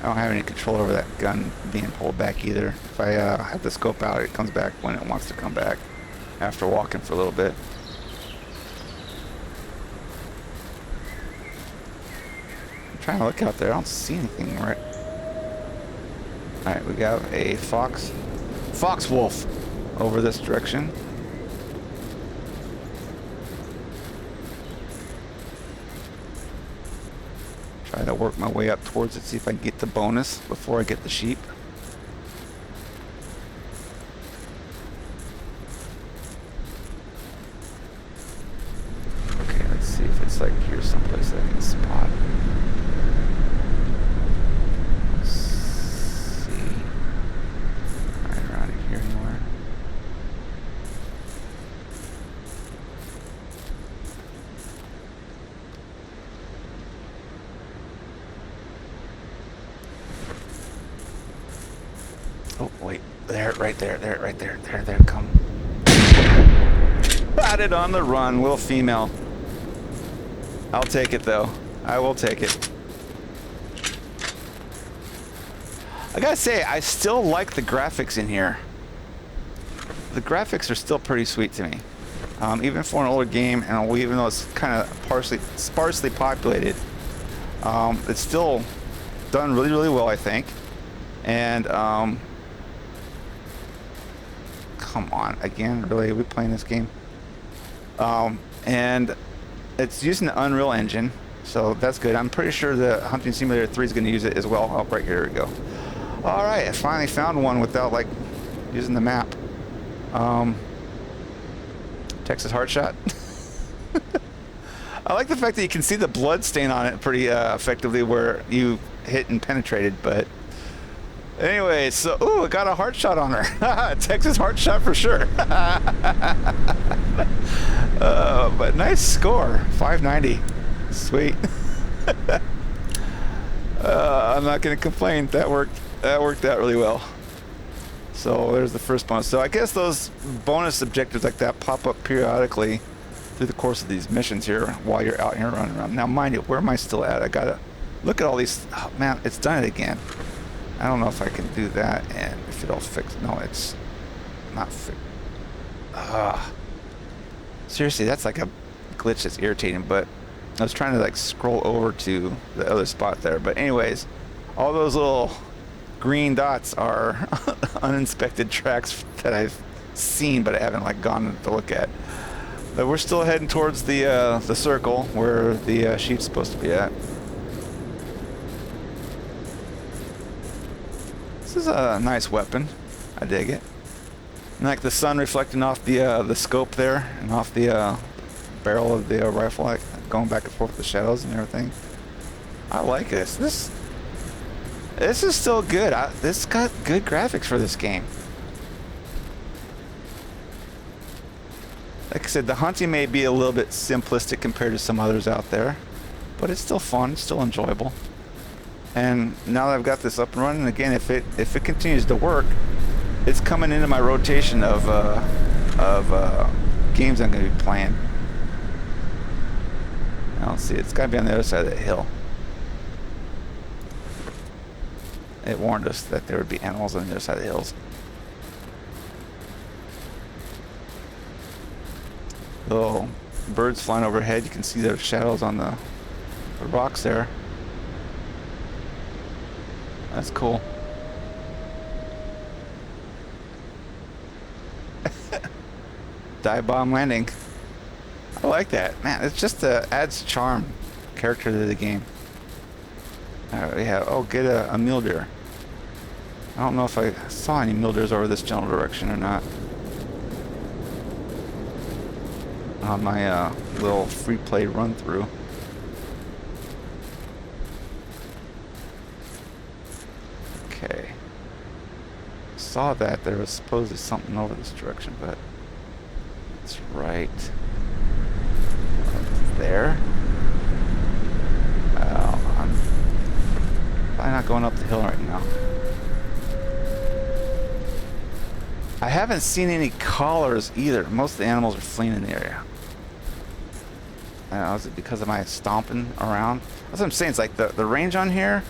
A: I don't have any control over that gun being pulled back either. If I have the scope out, it comes back when it wants to come back after walking for a little bit. Trying to look out there, I don't see anything right. Alright, we got a fox wolf over this direction. Try to work my way up towards it, see if I can get the bonus before I get the sheep. Okay, let's see if it's like here someplace that I can spot. Oh, wait. There, right there, right there. There, come. Spotted on the run, little female. I'll take it, though. I will take it. I gotta say, I still like the graphics in here. The graphics are still pretty sweet to me. Even for an older game, and even though it's kind of sparsely populated, it's still done really, really well, I think. And, come on, again, really, are we playing this game? And it's using the Unreal Engine, so that's good. I'm pretty sure the Hunting Simulator 3 is going to use it as well. Oh, right here we go. All right, I finally found one without like using the map. Texas Heartshot. I like the fact that you can see the blood stain on it pretty effectively where you hit and penetrated, but anyway, so, ooh, I got a heart shot on her. Texas heart shot for sure. But nice score, 590. Sweet. I'm not going to complain. That worked out really well. So there's the first bonus. So I guess those bonus objectives like that pop up periodically through the course of these missions here while you're out here running around. Now, mind you, where am I still at? I got to look at all these. Oh, man, it's done it again. I don't know if I can do that and if it'll fix. No, it's not fixed. Seriously, that's like a glitch that's irritating, but I was trying to like scroll over to the other spot there. But anyways, all those little green dots are uninspected tracks that I've seen, but I haven't like gone to look at. But we're still heading towards the circle where the sheep's supposed to be at. This is a nice weapon. I dig it. And like the sun reflecting off the scope there and off the barrel of the rifle, like going back and forth with the shadows and everything. I like this. This is still good. This got good graphics for this game. Like I said, the hunting may be a little bit simplistic compared to some others out there, but it's still fun. It's still enjoyable. And now that I've got this up and running again, if it continues to work, it's coming into my rotation of games I'm going to be playing. I don't see it. It's got to be on the other side of that hill. It warned us that there would be animals on the other side of the hills. Little birds flying overhead. You can see their shadows on the rocks there. That's cool. Dive bomb landing. I like that. Man, it's just adds charm, character to the game. We have, oh, get a mule deer. I don't know if I saw any mule deers over this general direction or not. On my little free play run through. Okay. Saw that there was supposedly something over this direction, but it's right there. I'm probably not going up the hill right now. I haven't seen any collars either. Most of the animals are fleeing in the area. I don't know, is it because of my stomping around? That's what I'm saying. It's like the range on here.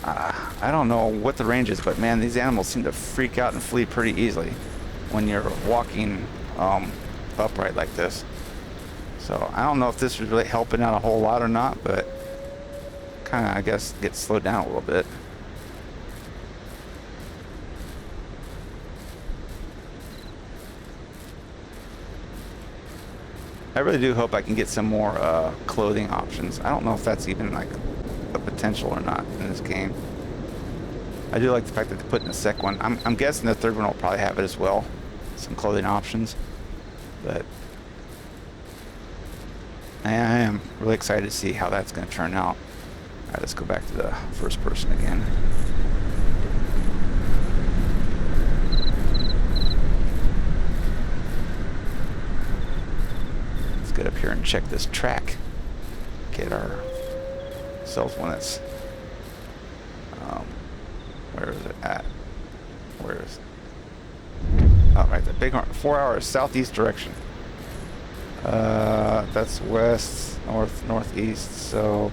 A: I don't know what the range is, but man, these animals seem to freak out and flee pretty easily when you're walking upright like this. So I don't know if this is really helping out a whole lot or not, but kind of, I guess, get slowed down a little bit. I really do hope I can get some more clothing options. I don't know if that's even like a potential or not in this game. I do like the fact that they put in the second one. I'm guessing the third one will probably have it as well. Some clothing options. But I am really excited to see how that's going to turn out. Alright, let's go back to the first person again. Let's get up here and check this track. Get ourselves one that's where is it at? Where is it? Oh, right, the big 4 hours southeast direction. That's west, north, northeast, so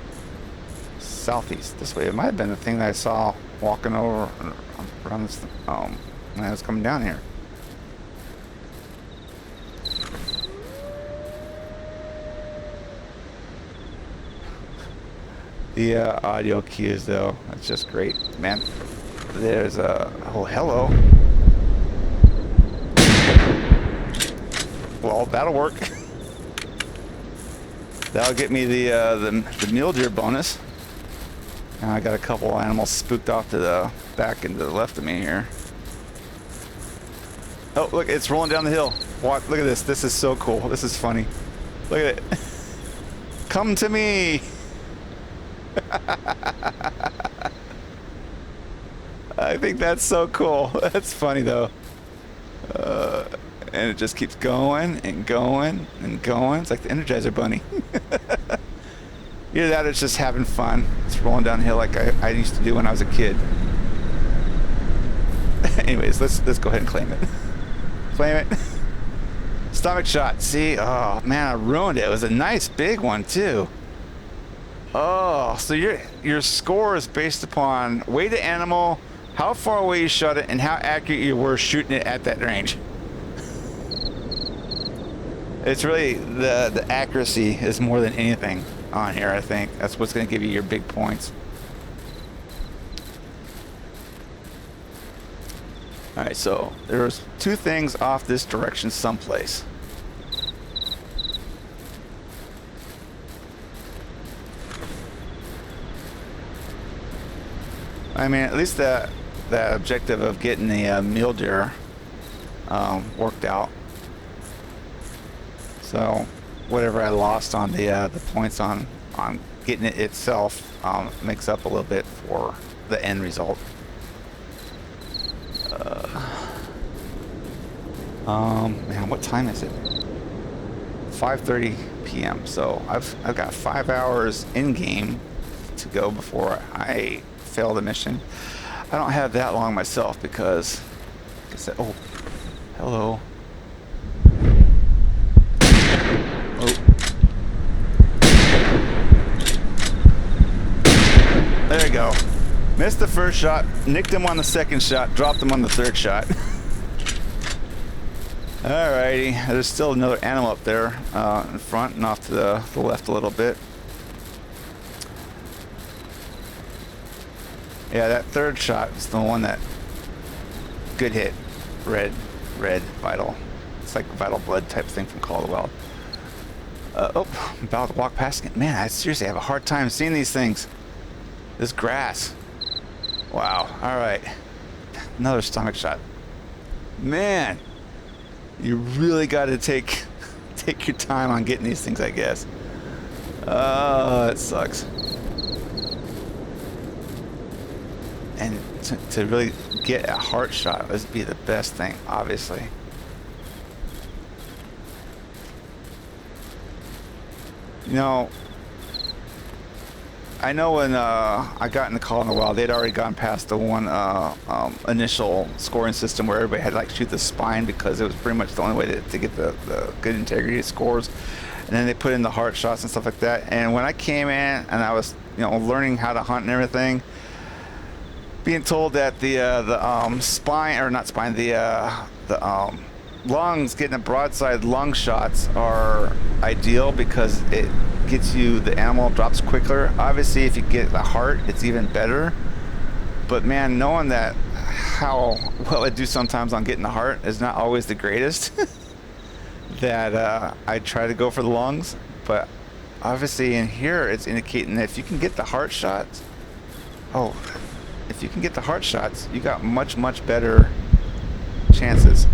A: southeast this way. It might have been the thing that I saw walking over around this when I was coming down here. The audio cues, though, that's just great, man. There's a oh, hello. Well, that'll work. That'll get me the mule deer bonus. Now I got a couple animals spooked off to the back and to the left of me here. Oh, look, it's rolling down the hill. What? Look at this. This is so cool. This is funny. Look at it. Come to me. I think that's so cool. That's funny though. And it just keeps going and going and going. It's like the Energizer Bunny. Either that or it's just having fun. It's rolling downhill like I used to do when I was a kid. Anyways, let's go ahead and claim it. Claim it. Stomach shot. See? Oh man, I ruined it. It was a nice big one too. Oh, so your score is based upon weight of animal, how far away you shot it, and how accurate you were shooting it at that range. It's really the accuracy is more than anything on here. I think that's what's going to give you your big points. All right, so there's two things off this direction someplace. I mean, at least the objective of getting the mule deer worked out. So whatever I lost on the points on getting it itself makes up a little bit for the end result. Man, what time is it? 5:30 p.m. So I've got 5 hours in game to go before I fail the mission. I don't have that long myself because, like I said, oh, hello. Oh. There you go. Missed the first shot, nicked him on the second shot, dropped him on the third shot. Alrighty, there's still another animal up there in front and off to the left a little bit. Yeah, that third shot is the one that good hit. Red, vital. It's like vital blood type thing from Call of the Wild. Oh, I'm about to walk past it. Man, I seriously have a hard time seeing these things. This grass. Wow. All right. Another stomach shot. Man, you really got to take your time on getting these things, I guess. It sucks. And to really get a heart shot would be the best thing, obviously. You know, I know when I got in the Call of the Wild, they'd already gone past the one initial scoring system where everybody had to like shoot the spine because it was pretty much the only way to get the good integrity scores. And then they put in the heart shots and stuff like that. And when I came in and I was, you know, learning how to hunt and everything, being told that the spine, or not spine, the lungs, getting a broadside lung shots are ideal because it gets you, the animal drops quicker. Obviously, if you get the heart, it's even better. But man, knowing that how well I do sometimes on getting the heart is not always the greatest, that I try to go for the lungs. But obviously in here, it's indicating that if you can get the heart shots, if you can get the heart shots, you got much better chances.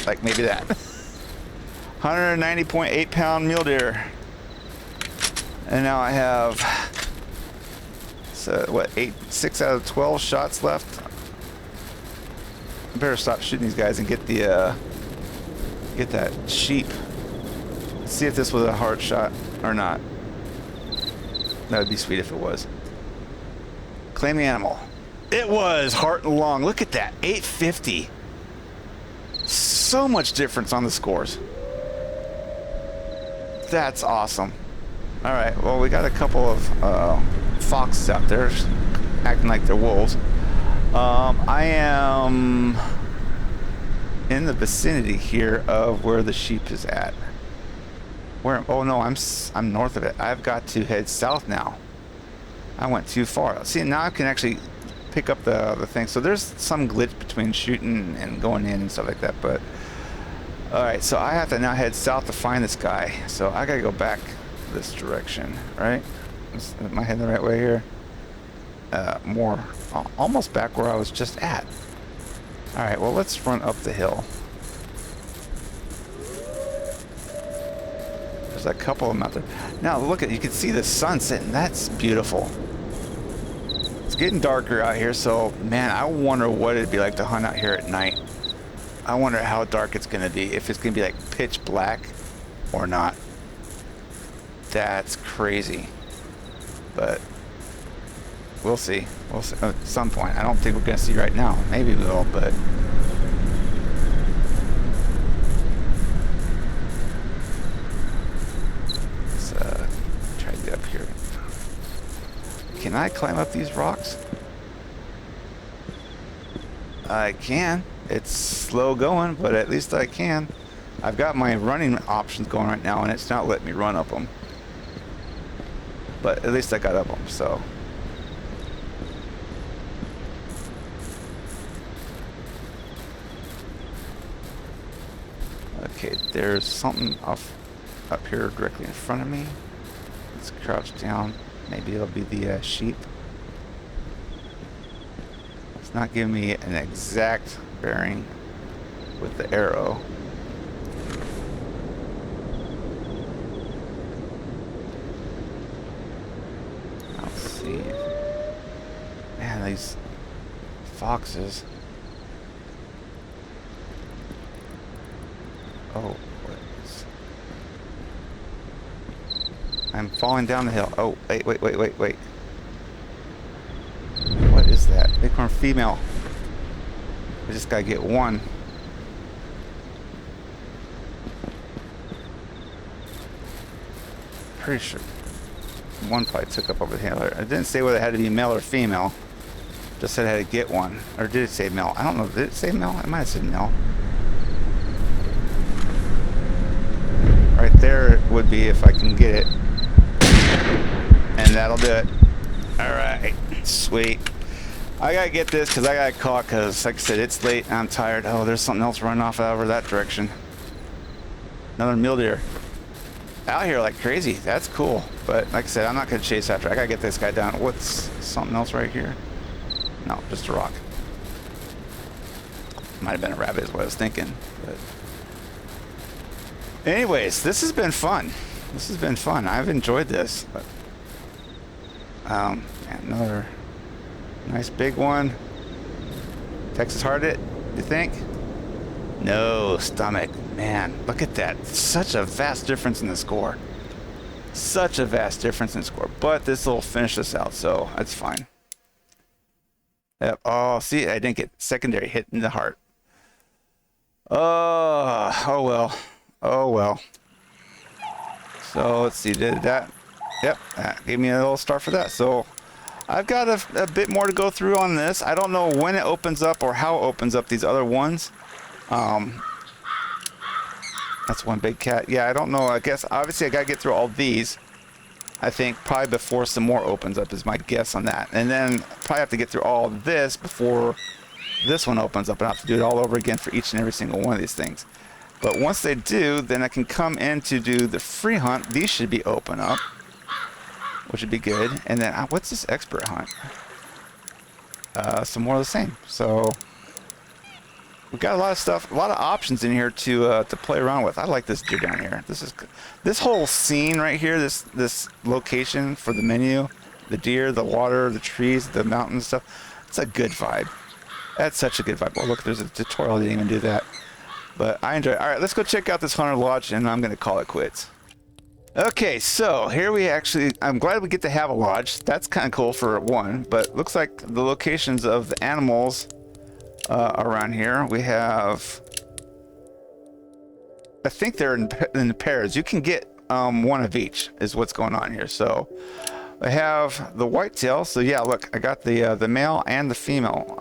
A: Like maybe that. 190.8 pound mule deer. And now I have, so what, 6 out of 12 shots left. I better stop shooting these guys and get the get that sheep. See if this was a heart shot or not. That would be sweet if it was. Claim the animal. It was heart and lung. Look at that, 850. So much difference on the scores. That's awesome. All right, well, we got a couple of foxes out there acting like they're wolves. I am in the vicinity here of where the sheep is at. Where? Oh no, I'm north of it. I've got to head south now. I went too far. See, now I can actually pick up the thing. So there's some glitch between shooting and going in and stuff like that. But all right, so I have to now head south to find this guy. So I gotta go back this direction, right? Am I heading the right way here? More, almost back where I was just at. All right, well, let's run up the hill. There's a couple of them out there. Now look at, you can see the sun setting. That's beautiful. It's getting darker out here, so man, I wonder what it'd be like to hunt out here at night. I wonder how dark it's gonna be, if it's gonna be like pitch black or not. That's crazy. But we'll see. We'll see at some point. I don't think we're gonna see right now. Maybe we will, but let's try to get up here. Can I climb up these rocks? I can. It's slow going, but at least I can. I've got my running options going right now, and it's not letting me run up them. But at least I got up them, so. Okay, there's something up here directly in front of me. Let's crouch down. Maybe it'll be the sheep. It's not giving me an exact bearing with the arrow. Let's see. Man, these foxes. Oh, what is... I'm falling down the hill. Oh, wait. What is that? Bighorn female. I just gotta get one. Pretty sure one probably took up over the handler. It didn't say whether it had to be male or female. Just said I had to get one. Or did it say male? I don't know. Did it say male? It might have said male. Right there it would be if I can get it. And that'll do it. Alright. Sweet. I gotta get this because I got caught because, like I said, it's late and I'm tired. Oh, there's something else running off over that direction. Another mule deer. Out here like crazy. That's cool. But like I said, I'm not going to chase after. I got to get this guy down. What's something else right here? No, just a rock. Might have been a rabbit is what I was thinking. But anyways, this has been fun. This has been fun. I've enjoyed this. But, another nice big one. Texas Hearted, you think? No, stomach. Man, look at that. Such a vast difference in the score. Such a vast difference in score. But this will finish this out, so that's fine. Yep. Oh, see, I didn't get secondary hit in the heart. Oh well. Oh well. So let's see, did that? Yep, that gave me a little star for that. So I've got a bit more to go through on this. I don't know when it opens up or how it opens up these other ones. That's one big cat. Yeah, I don't know. I guess obviously I gotta get through all these. I think probably before some more opens up is my guess on that. And then probably have to get through all of this before this one opens up, and I have to do it all over again for each and every single one of these things. But once they do, then I can come in to do the free hunt. These should be open up, which would be good. And then what's this expert hunt? Some more of the same. So we've got a lot of stuff, a lot of options in here to play around with. I like this deer down here. This whole scene right here, this location for the menu, the deer, the water, the trees, the mountains stuff. It's a good vibe. That's such a good vibe. Oh look, there's a tutorial. I didn't even do that, but I enjoy it. All right, let's go check out this Hunter Lodge, and I'm gonna call it quits. Okay, so here we actually, I'm glad we get to have a lodge. That's kind of cool for one, but looks like the locations of the animals around here. We have, I think they're in pairs. You can get one of each is what's going on here. So I have the whitetail. So yeah, look, I got the male and the female.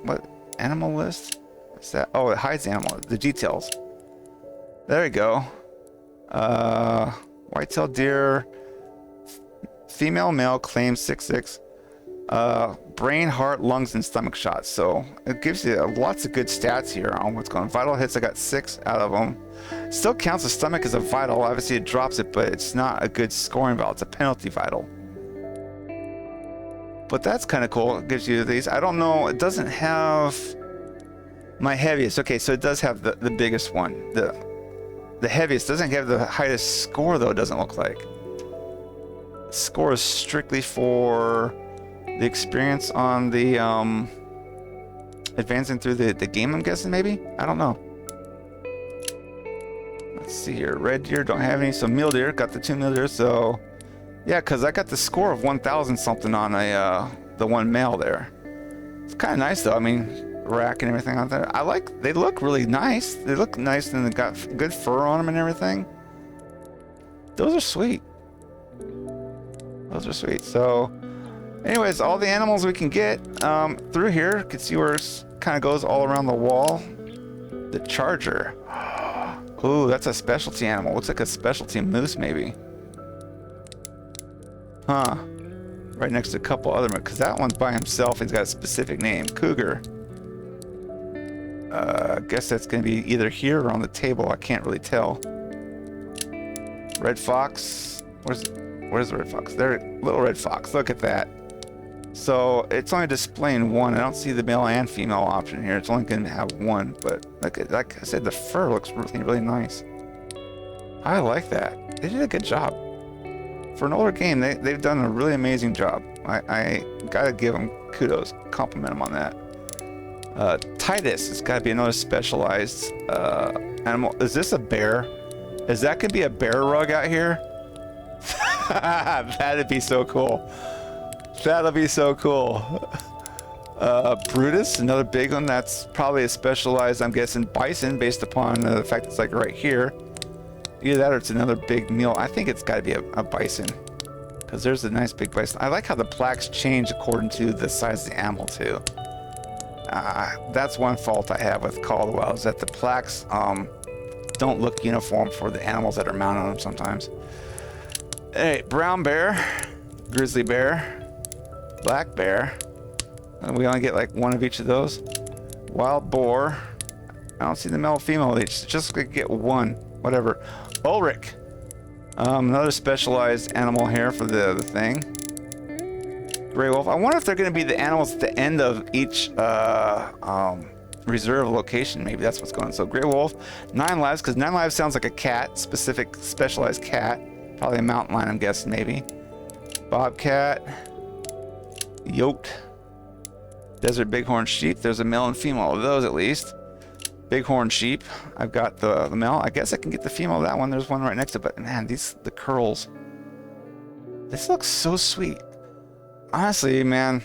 A: What animal list is that? Oh, it hides the animal, the details. There we go. Whitetail deer, female, male, claim 6'6". Brain, heart, lungs, and stomach shots. So it gives you lots of good stats here on what's going on. Vital hits, I got 6 out of them. Still counts the stomach as a vital. Obviously it drops it, but it's not a good scoring vital. It's a penalty vital. But that's kind of cool. It gives you these. I don't know. It doesn't have my heaviest. Okay, so it does have the biggest one. The heaviest doesn't have the highest score, though, it doesn't look like. Score is strictly for the experience on the advancing through the game, I'm guessing, maybe? I don't know. Let's see here. Red deer don't have any, so mule deer. Got the 2 mule deer, so yeah, because I got the score of 1,000 something on the one male there. It's kind of nice, though. I mean, rack and everything on there. They look really nice. They look nice, and they got good fur on them and everything. Those are sweet. Those are sweet. So anyways, all the animals we can get through here. You can see where it kind of goes all around the wall. The charger. Ooh, that's a specialty animal. Looks like a specialty moose, maybe. Huh. Right next to a couple other, because that one's by himself. He's got a specific name. Cougar. I guess that's going to be either here or on the table. I can't really tell. Red fox. Where's the red fox? There, little red fox. Look at that. So it's only displaying one. I don't see the male and female option here. It's only going to have one. But like I said, the fur looks really, really nice. I like that. They did a good job. For an older game, they've done a really amazing job. I gotta give them kudos, compliment them on that. Titus has got to be another specialized animal. Is this a bear? Is that gonna be a bear rug out here? That'd be so cool. That'll be so cool. Brutus, another big one. That's probably a specialized, I'm guessing, bison, based upon the fact it's like right here. Either that or it's another big meal. I think it's got to be a bison, because there's a nice big bison. I like how the plaques change according to the size of the animal too. That's one fault I have with Call of the Wild, is that the plaques don't look uniform for the animals that are mounted on them sometimes. Hey, brown bear, grizzly bear, black bear. And we only get like one of each of those. Wild boar. I don't see the male or female. They just get one. Whatever. Ulrich. Another specialized animal here for the thing. Gray wolf. I wonder if they're going to be the animals at the end of each reserve location. Maybe that's what's going on. So gray wolf, 9 lives, because 9 lives sounds like a cat, specific specialized cat. Probably a mountain lion, I'm guessing, maybe. Bobcat. Yoked. Desert bighorn sheep. There's a male and female of those at least. Bighorn sheep. I've got the male. I guess I can get the female of that one. There's one right next to it. But man, the curls. This looks so sweet. Honestly, man.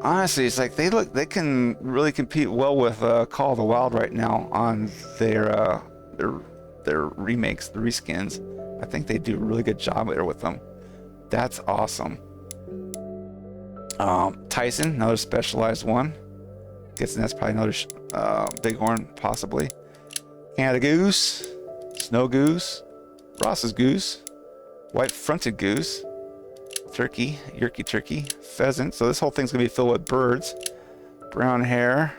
A: Honestly, it's like they can really compete well with Call of the Wild right now on their remakes, the reskins. I think they do a really good job there with them. That's awesome. Tyson, another specialized one. Guessing that's probably another bighorn, possibly. Canada goose, snow goose, Ross's goose, white-fronted goose, turkey, Yerkes turkey, pheasant. So this whole thing's gonna be filled with birds. Brown hare,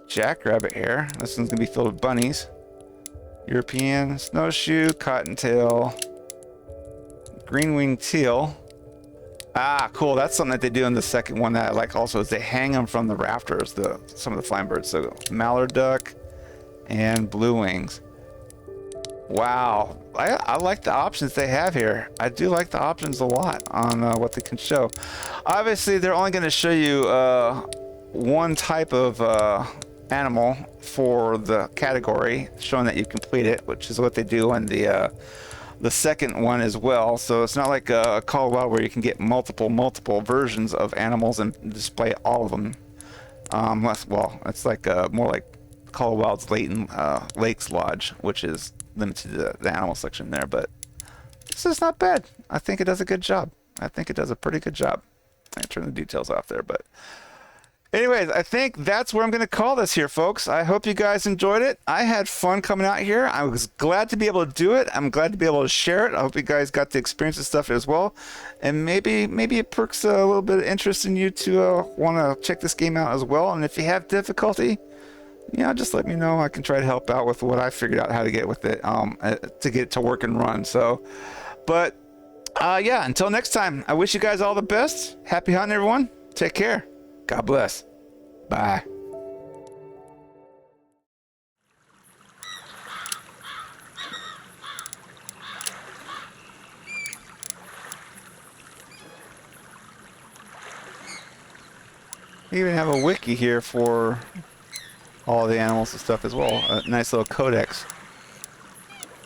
A: jackrabbit hare. This one's gonna be filled with bunnies. European snowshoe, cottontail, green-winged teal. Ah, cool. That's something that they do in the second one that I like also, is they hang them from the rafters, some of the flying birds. So mallard duck and blue wings. Wow. I like the options they have here. I do like the options a lot on what they can show. Obviously, they're only going to show you one type of animal for the category, showing that you complete it, which is what they do in the second one as well. So it's not like a Call of the Wild where you can get multiple versions of animals and display all of them. Well, it's like more like Call of the Wild's Layton Lakes Lodge, which is limited to the animal section there. But this is not bad. I think it does a good job. I think it does a pretty good job. I turn the details off there, but anyways, I think that's where I'm going to call this here, folks. I hope you guys enjoyed it. I had fun coming out here. I was glad to be able to do it. I'm glad to be able to share it. I hope you guys got to experience this stuff as well. And maybe it perks a little bit of interest in you to want to check this game out as well. And if you have difficulty, just let me know. I can try to help out with what I figured out how to get with it, to get it to work and run. So, but yeah, until next time, I wish you guys all the best. Happy hunting, everyone. Take care. God bless. Bye. We even have a wiki here for all the animals and stuff as well. A nice little codex.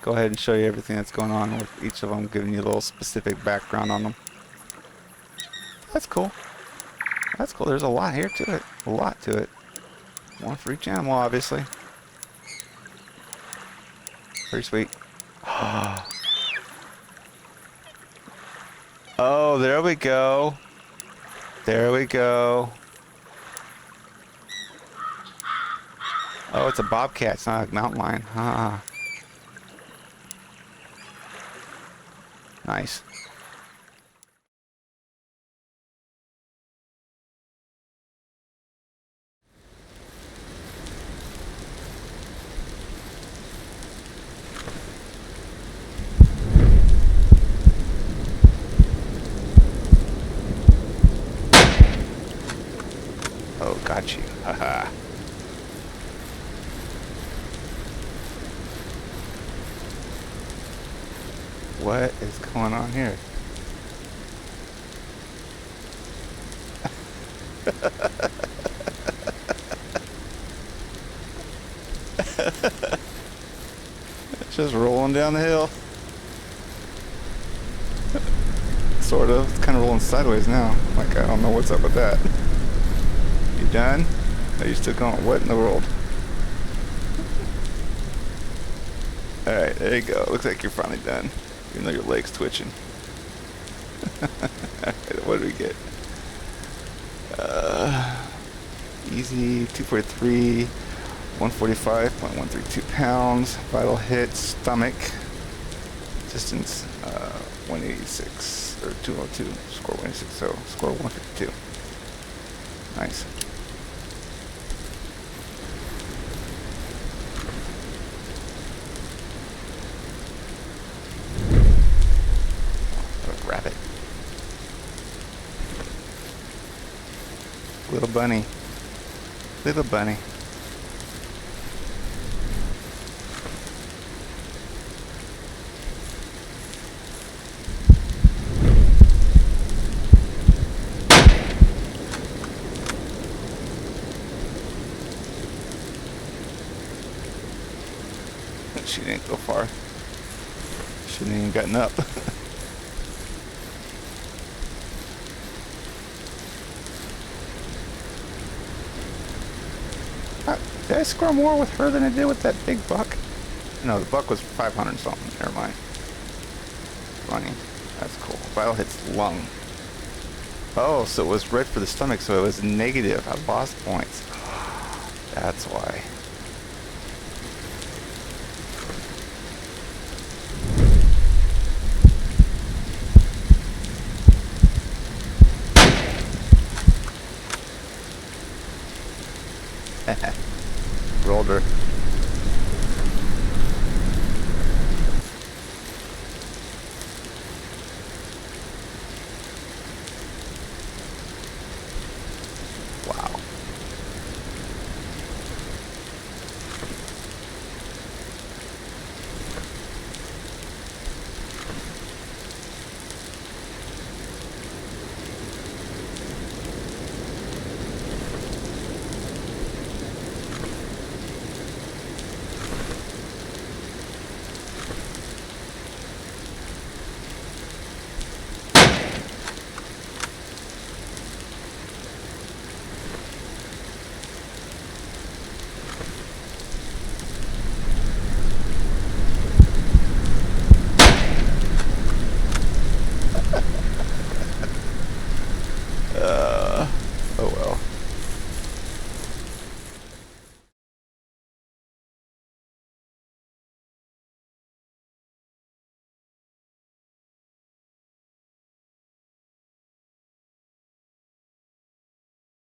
A: Go ahead and show you everything that's going on with each of them, giving you a little specific background on them. That's cool. That's cool. There's a lot here to it. A lot to it. One for each animal, obviously. Pretty sweet. Oh, there we go. There we go. Oh, it's a bobcat. It's not a mountain lion. Ah. Nice. What is going on here? It's just rolling down the hill. Sort of. It's kind of rolling sideways now. Like, I don't know what's up with that. You done? Are you still going? What in the world? Alright, there you go. Looks like you're finally done. Even though your leg's twitching. Alright, what do we get? Easy, 243, 145.132 pounds. Vital hit, stomach. Distance, 186, or 202. Score 186, so score 152. Nice. Rabbit. Little bunny. Little bunny. She didn't go far. She didn't even gotten up. Did I score more with her than I did with that big buck? No, the buck was 500 something. Never mind. Funny. That's cool. Vital hits lung. Oh, so it was red for the stomach, so it was negative. I lost points. That's why. Rolled her.